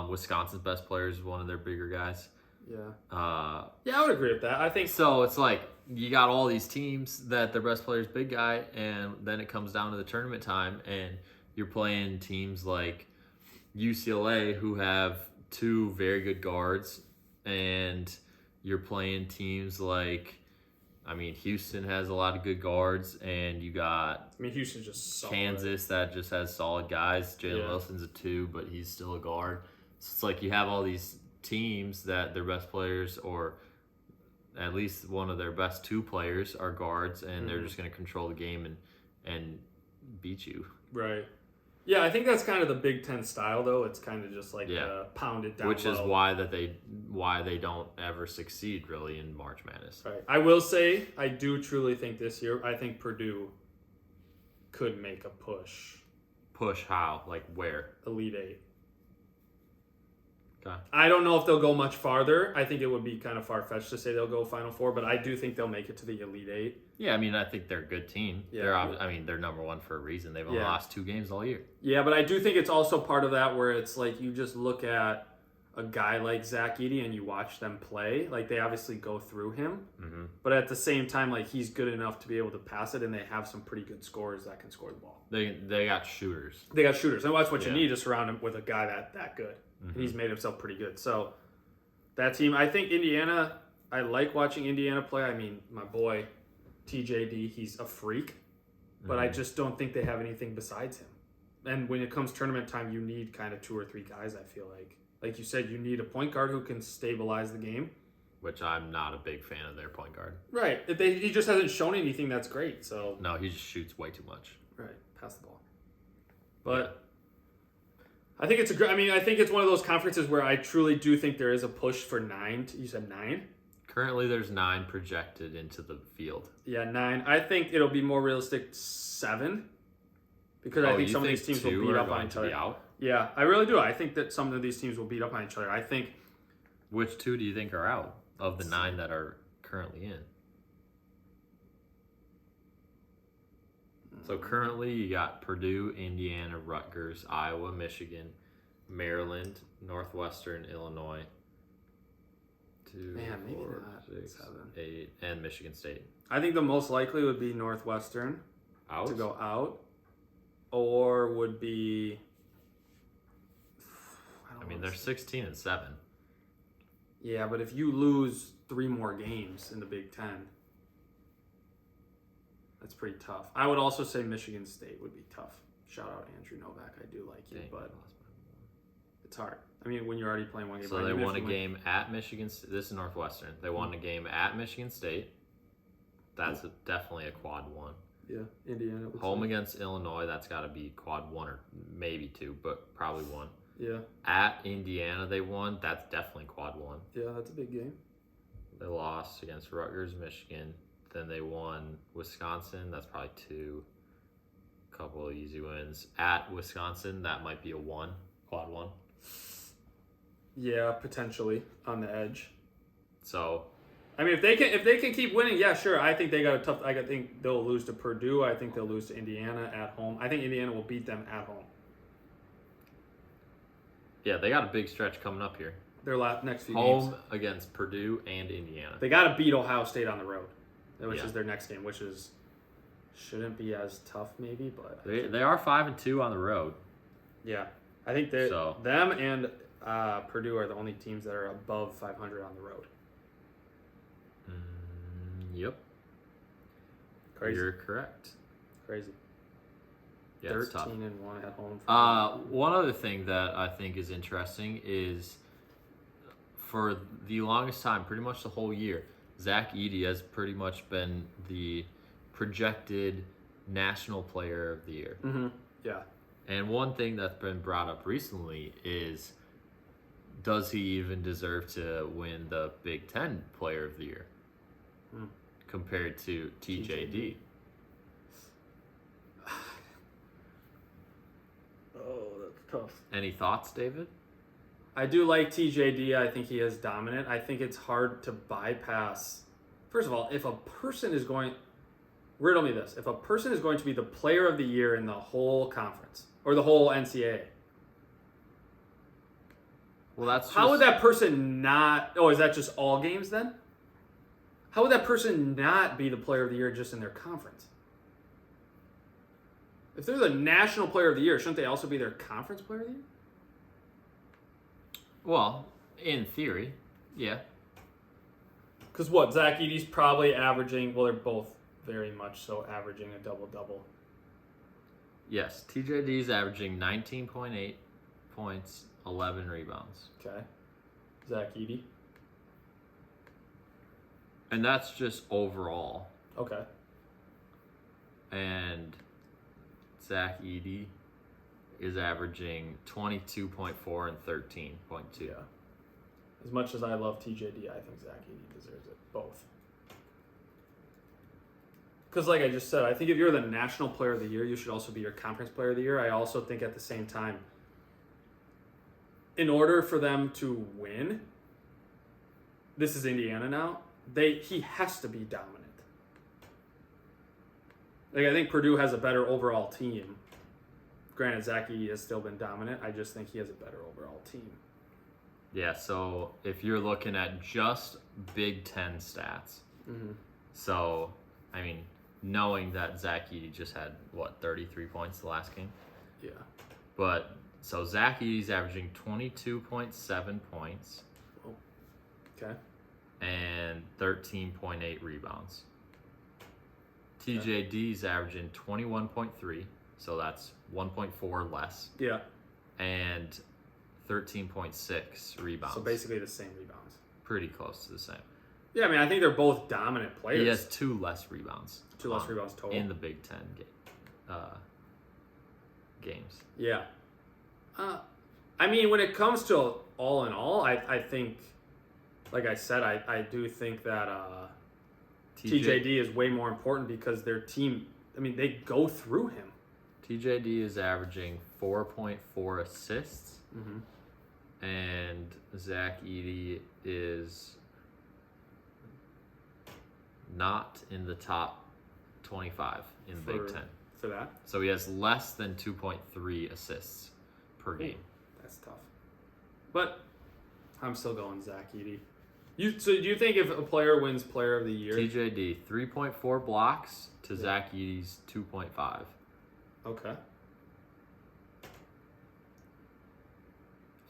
[SPEAKER 2] Wisconsin's best player is one of their bigger guys.
[SPEAKER 1] Yeah. Yeah, I would agree with that. I think
[SPEAKER 2] so. It's like you got all these teams that their best player is big guy, and then it comes down to the tournament time, and you're playing teams like UCLA who have 2 very good guards, and you're playing teams like, I mean, Houston has a lot of good guards, and you got
[SPEAKER 1] Houston's just solid.
[SPEAKER 2] Kansas that just has solid guys. Jalen
[SPEAKER 1] Yeah.
[SPEAKER 2] Wilson's a 2, but he's still a guard. So it's like you have all these teams that their best players, or at least one of their best 2 players, are guards, and they're just going to control the game and beat you.
[SPEAKER 1] Right. Yeah, I think that's kind of the Big Ten style, though. It's kind of just like pound it down
[SPEAKER 2] Which
[SPEAKER 1] low.
[SPEAKER 2] is why they don't ever succeed really in March Madness.
[SPEAKER 1] Right. I will say, I do truly think this year, I think Purdue could make a push.
[SPEAKER 2] Push how? Like where?
[SPEAKER 1] Elite 8.
[SPEAKER 2] Okay.
[SPEAKER 1] I don't know if they'll go much farther. I think it would be kind of far-fetched to say they'll go Final Four, but I do think they'll make it to the Elite 8.
[SPEAKER 2] Yeah, I mean, I think they're a good team.
[SPEAKER 1] Yeah.
[SPEAKER 2] They're number 1 for a reason. They've only lost 2 games all year.
[SPEAKER 1] Yeah, but I do think it's also part of that where it's like you just look at a guy like Zach Edey and you watch them play. Like, they obviously go through him, but at the same time, like, he's good enough to be able to pass it, and they have some pretty good scorers that can score the ball.
[SPEAKER 2] They got shooters.
[SPEAKER 1] They got shooters, and that's what you need to surround him with a guy that good. And he's made himself pretty good. So that team, I think Indiana, I like watching Indiana play. I mean, my boy TJD, he's a freak, but I just don't think they have anything besides him. And when it comes tournament time, you need kind of 2 or 3 guys, I feel like. Like you said, you need a point guard who can stabilize the game.
[SPEAKER 2] Which I'm not a big fan of their point guard.
[SPEAKER 1] Right. He just hasn't shown anything that's great. So
[SPEAKER 2] no, he just shoots way too much.
[SPEAKER 1] Right. Pass the ball. But I think it's I think it's one of those conferences where I truly do think there is a push for 9. You said 9?
[SPEAKER 2] Currently, there's 9 projected into the field.
[SPEAKER 1] Yeah, 9. I think it'll be more realistic 7. Because I think some of these teams will beat up on each other.
[SPEAKER 2] Out?
[SPEAKER 1] Yeah, I really do. I think that some of these teams will beat up on each other. I think.
[SPEAKER 2] Which 2 do you think are out of the 9 that are currently in? So currently you got Purdue, Indiana, Rutgers, Iowa, Michigan, Maryland, Northwestern, Illinois, 2,
[SPEAKER 1] Man, maybe
[SPEAKER 2] 4,
[SPEAKER 1] not
[SPEAKER 2] 6,
[SPEAKER 1] 7.
[SPEAKER 2] 8, and Michigan State.
[SPEAKER 1] I think the most likely would be Northwestern
[SPEAKER 2] Out?
[SPEAKER 1] to go out, or would be.
[SPEAKER 2] I mean, they're 16 and 7.
[SPEAKER 1] Yeah, but if you lose 3 more games in the Big Ten, that's pretty tough. I would also say Michigan State would be tough. Shout out Andrew Novak. I do like you,
[SPEAKER 2] Dang,
[SPEAKER 1] but
[SPEAKER 2] they lost by
[SPEAKER 1] it's hard. I mean, when you're already playing one game.
[SPEAKER 2] So they won a game at Michigan State. This is Northwestern. They won a game at Michigan State. That's definitely a quad 1.
[SPEAKER 1] Yeah, Indiana.
[SPEAKER 2] Home against Illinois, that's got to be quad 1 or maybe 2, but probably 1.
[SPEAKER 1] Yeah.
[SPEAKER 2] At Indiana, they won. That's definitely quad 1.
[SPEAKER 1] Yeah, that's a big game.
[SPEAKER 2] They lost against Rutgers, Michigan. Then they won Wisconsin. That's probably 2. Couple of easy wins. At Wisconsin, that might be a 1, quad 1.
[SPEAKER 1] Yeah, potentially on the edge.
[SPEAKER 2] So,
[SPEAKER 1] I mean, if they can keep winning, yeah, sure. I think they got a tough. I think they'll lose to Purdue. I think they'll lose to Indiana at home. I think Indiana will beat them at home.
[SPEAKER 2] yeah, they got a big stretch coming up here.
[SPEAKER 1] Their next few
[SPEAKER 2] Home
[SPEAKER 1] games.
[SPEAKER 2] against Purdue and Indiana.
[SPEAKER 1] They got to beat Ohio State on the road, which
[SPEAKER 2] Yeah.
[SPEAKER 1] is their next game, which shouldn't be as tough maybe, but
[SPEAKER 2] They are 5-2 on the road.
[SPEAKER 1] yeah, I think them and Purdue are the only teams that are above 500 on the road.
[SPEAKER 2] Yep.
[SPEAKER 1] Crazy.
[SPEAKER 2] You're correct.
[SPEAKER 1] Crazy.
[SPEAKER 2] Yeah, it's tough.
[SPEAKER 1] 13-1 at home.
[SPEAKER 2] One other thing that I think is interesting is for the longest time, pretty much the whole year, Zach Edey has pretty much been the projected national player of the year.
[SPEAKER 1] Mm-hmm. Yeah.
[SPEAKER 2] And one thing that's been brought up recently is, does he even deserve to win the Big Ten Player of the Year compared to TJD?
[SPEAKER 1] Oh, that's tough.
[SPEAKER 2] Any thoughts, David?
[SPEAKER 1] I do like TJD. I think he is dominant. I think it's hard to bypass. First of all, if a person is going, riddle me this: if a person is going to be the player of the year in the whole conference or the whole NCAA,
[SPEAKER 2] Well, that's
[SPEAKER 1] how would that person not? Oh, is that just all games then? How would that person not be the player of the year just in their conference? If they're the national player of the year, shouldn't they also be their conference player of the year?
[SPEAKER 2] Well, in theory, yeah.
[SPEAKER 1] Because what, Zach Edey's probably averaging, well, they're both very much so averaging a double-double.
[SPEAKER 2] Yes, TJD's averaging 19.8 points, 11 rebounds.
[SPEAKER 1] Okay. Zach Edey.
[SPEAKER 2] And that's just overall.
[SPEAKER 1] Okay.
[SPEAKER 2] And Zach Edey is averaging 22.4 and 13.2.
[SPEAKER 1] Yeah. As much as I love TJD, I think Zach Edey deserves it. Both. Because like I just said, I think if you're the national player of the year, you should also be your conference player of the year. I also think at the same time, in order for them to win, this is Indiana now, he has to be dominant. Like, I think Purdue has a better overall team. Granted, Zach Edey has still been dominant. I just think he has a better overall team.
[SPEAKER 2] Yeah, so if you're looking at just Big Ten stats, so, I mean, knowing that Zach Edey just had, 33 points the last game?
[SPEAKER 1] Yeah.
[SPEAKER 2] But, so Zach Edey's averaging 22.7 points.
[SPEAKER 1] Oh. Okay.
[SPEAKER 2] And 13.8 rebounds. TJD's averaging 21.3, so that's 1.4 less.
[SPEAKER 1] Yeah.
[SPEAKER 2] And 13.6 rebounds.
[SPEAKER 1] So basically the same rebounds.
[SPEAKER 2] Pretty close to the same.
[SPEAKER 1] Yeah, I mean, I think they're both dominant players.
[SPEAKER 2] He has 2 less rebounds.
[SPEAKER 1] 2 less rebounds total.
[SPEAKER 2] In the Big Ten games.
[SPEAKER 1] Yeah. I mean, when it comes to all in all, I think, like I said, I do think that TJD is way more important because their team, I mean, they go through him.
[SPEAKER 2] TJD is averaging 4.4 assists. And Zach Edey is not in the top 25 in the Big Ten.
[SPEAKER 1] For that?
[SPEAKER 2] So he has less than 2.3 assists per game.
[SPEAKER 1] That's tough. But I'm still going Zach Edey. So do you think if a player wins Player of the Year?
[SPEAKER 2] TJD 3.4 blocks to Zach Edey's 2.5.
[SPEAKER 1] Okay.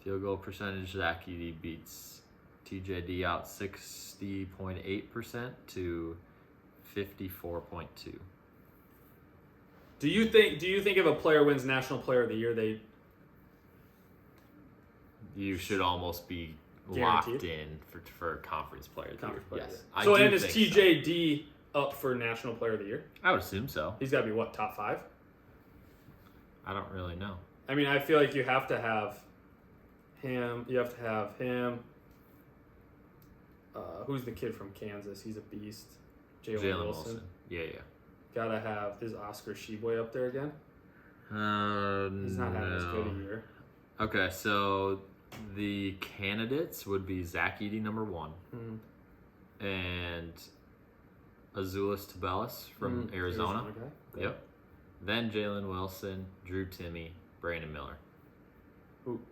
[SPEAKER 2] Field goal percentage, Zach Edey beats TJD out 60.8% to 54.2.
[SPEAKER 1] Do you think if a player wins National Player of the Year,
[SPEAKER 2] you should almost be
[SPEAKER 1] Guaranteed?
[SPEAKER 2] locked in for Conference Player of the Year?
[SPEAKER 1] Player of the
[SPEAKER 2] Yes.
[SPEAKER 1] Year? So
[SPEAKER 2] do
[SPEAKER 1] and is
[SPEAKER 2] think
[SPEAKER 1] TJD up for National Player of the Year?
[SPEAKER 2] I would assume so.
[SPEAKER 1] He's got to be what, top 5?
[SPEAKER 2] I don't really know.
[SPEAKER 1] I mean, I feel like you have to have him. You have to have him. Who's the kid from Kansas? He's a beast. Jalen Wilson.
[SPEAKER 2] Yeah.
[SPEAKER 1] Gotta have. Is Oscar Sheboy up there again? He's not having as good a year.
[SPEAKER 2] Okay, so the candidates would be Zach Edey, number 1, and Azuolas Tubelis from Arizona.
[SPEAKER 1] Okay.
[SPEAKER 2] Yep. Then Jalen Wilson, Drew Timme, Brandon Miller.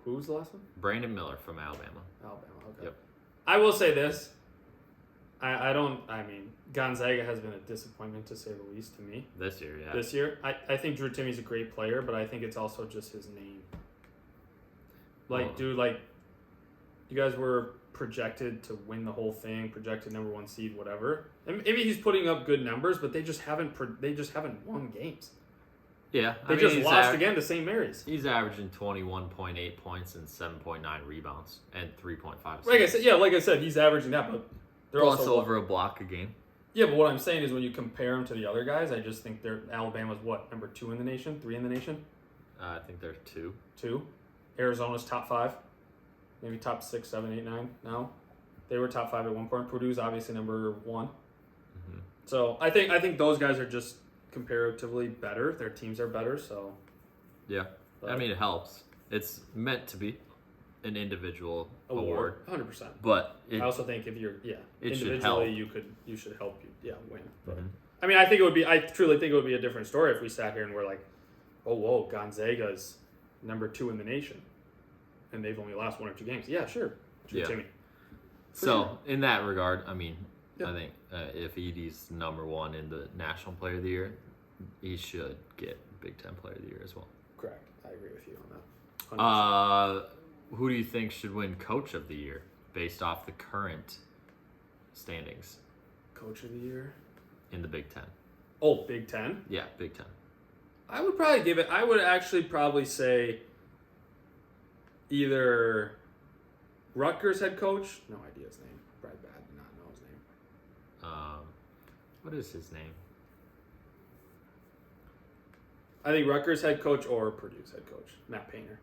[SPEAKER 1] Who's the last one?
[SPEAKER 2] Brandon Miller from Alabama.
[SPEAKER 1] Okay.
[SPEAKER 2] Yep.
[SPEAKER 1] I will say this. I mean, Gonzaga has been a disappointment to say the least to me.
[SPEAKER 2] This year, yeah.
[SPEAKER 1] This year. I think Drew Timme's a great player, but I think it's also just his name. You guys were projected to win the whole thing, projected number 1 seed, whatever. And maybe he's putting up good numbers, but they just haven't won games.
[SPEAKER 2] Yeah.
[SPEAKER 1] They just lost again to St. Mary's.
[SPEAKER 2] He's averaging 21.8 points and 7.9 rebounds and 3.5
[SPEAKER 1] Like I said, he's averaging that, but they're
[SPEAKER 2] plus
[SPEAKER 1] also
[SPEAKER 2] over a block a game.
[SPEAKER 1] Yeah, but what I'm saying is when you compare them to the other guys, I just think Alabama's number 2 in the nation, 3 in the nation?
[SPEAKER 2] I think they're 2.
[SPEAKER 1] 2. Arizona's top 5, maybe top 6, 7, 8, 9 now. They were top 5 at one point. Purdue's obviously number 1.
[SPEAKER 2] Mm-hmm.
[SPEAKER 1] So I think those guys are just comparatively better. Their teams are better. So
[SPEAKER 2] yeah, I mean it helps. It's meant to be an individual award,
[SPEAKER 1] 100%.
[SPEAKER 2] But
[SPEAKER 1] I also think if you're
[SPEAKER 2] individually
[SPEAKER 1] you should help win. But
[SPEAKER 2] Mm-hmm.
[SPEAKER 1] I mean, I truly think it would be a different story if we sat here and we're like, oh whoa, Gonzaga's number 2 in the nation, and they've only lost 1 or 2 games. Yeah, sure. Timmy.
[SPEAKER 2] So in that regard, I mean,
[SPEAKER 1] Yeah.
[SPEAKER 2] I think if Edey's number 1 in the National Player of the Year, he should get Big Ten Player of the Year as well.
[SPEAKER 1] Correct. I agree with you on that. 100%.
[SPEAKER 2] Who do you think should win Coach of the Year based off the current standings
[SPEAKER 1] Coach of the Year
[SPEAKER 2] in the Big Ten?
[SPEAKER 1] Oh, Big Ten.
[SPEAKER 2] Yeah, Big Ten.
[SPEAKER 1] I would probably give it. I would actually probably say either Rutgers head coach. No idea his name. Brad Bad. Do not know his name.
[SPEAKER 2] What is his name?
[SPEAKER 1] I think Rutgers head coach or Purdue's head coach, Matt Painter.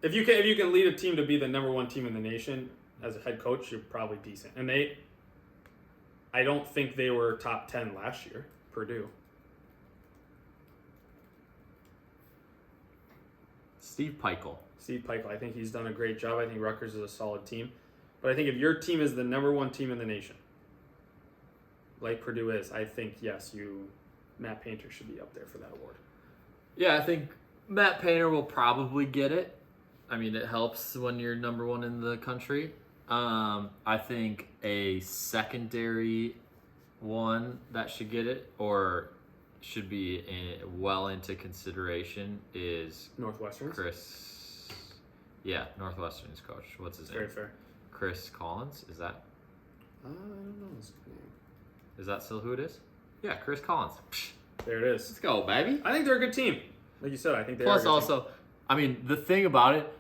[SPEAKER 1] If you can lead a team to be the number 1 team in the nation as a head coach, you're probably decent. And I don't think they were top 10 last year, Purdue.
[SPEAKER 2] Steve Peichel.
[SPEAKER 1] I think he's done a great job. I think Rutgers is a solid team. But I think if your team is the number 1 team in the nation, like Purdue is, I think, yes, Matt Painter should be up there for that award.
[SPEAKER 2] Yeah, I think Matt Painter will probably get it. I mean, it helps when you're number 1 in the country. I think a secondary one that should get it or should be well into consideration is
[SPEAKER 1] Northwestern.
[SPEAKER 2] Chris. Yeah, Northwestern's coach. What's his name?
[SPEAKER 1] Very fair.
[SPEAKER 2] Chris Collins. Is that?
[SPEAKER 1] I don't know his name.
[SPEAKER 2] Is that still who it is? Yeah, Chris Collins. Psh,
[SPEAKER 1] There it is.
[SPEAKER 2] let's go, baby.
[SPEAKER 1] I think they're a good team. Like you said, I think they
[SPEAKER 2] Plus,
[SPEAKER 1] are a good
[SPEAKER 2] also, I mean, the thing about it,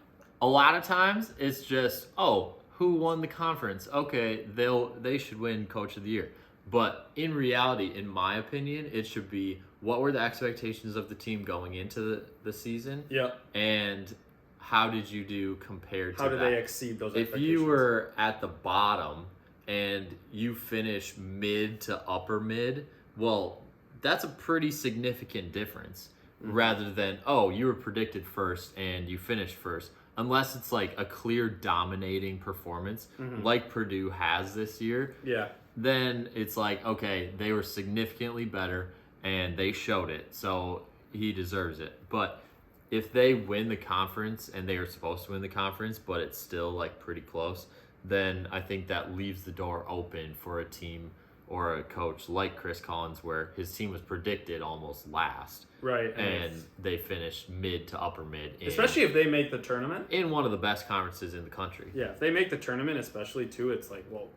[SPEAKER 2] a lot of times it's just, who won the conference? Okay, they should win Coach of the Year. But in reality, in my opinion, it should be what were the expectations of the team going into the season?
[SPEAKER 1] Yeah.
[SPEAKER 2] And how did you do compared to
[SPEAKER 1] How
[SPEAKER 2] that?
[SPEAKER 1] did they exceed those
[SPEAKER 2] If
[SPEAKER 1] expectations?
[SPEAKER 2] you were at the bottom and you finish mid to upper mid, well, that's a pretty significant difference. Rather than, you were predicted first and you finished first. Unless it's like a clear dominating performance like Purdue has this year.
[SPEAKER 1] Yeah.
[SPEAKER 2] Then it's like, okay, they were significantly better and they showed it. So he deserves it. But if they win the conference and they are supposed to win the conference, but it's still like pretty close, then I think that leaves the door open for a team or a coach like Chris Collins, where his team was predicted almost last.
[SPEAKER 1] Right.
[SPEAKER 2] And they finished mid to upper mid.
[SPEAKER 1] Especially if they make the tournament.
[SPEAKER 2] In one of the best conferences in the country.
[SPEAKER 1] Yeah, if they make the tournament, especially too, it's like, whoa.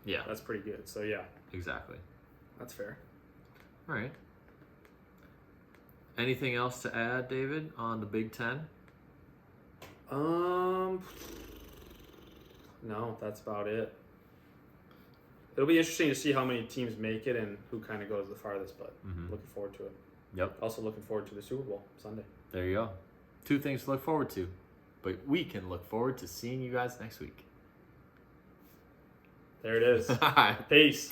[SPEAKER 2] Yeah.
[SPEAKER 1] That's pretty good. So, yeah.
[SPEAKER 2] Exactly.
[SPEAKER 1] That's fair.
[SPEAKER 2] All right. Anything else to add, David, on the Big Ten?
[SPEAKER 1] No, that's about it. It'll be interesting to see how many teams make it and who kind of goes the farthest, but looking forward to it.
[SPEAKER 2] Yep.
[SPEAKER 1] Also looking forward to the Super Bowl Sunday.
[SPEAKER 2] There you go. 2 things to look forward to. But we can look forward to seeing you guys next week.
[SPEAKER 1] There it is.
[SPEAKER 2] All right.
[SPEAKER 1] Peace.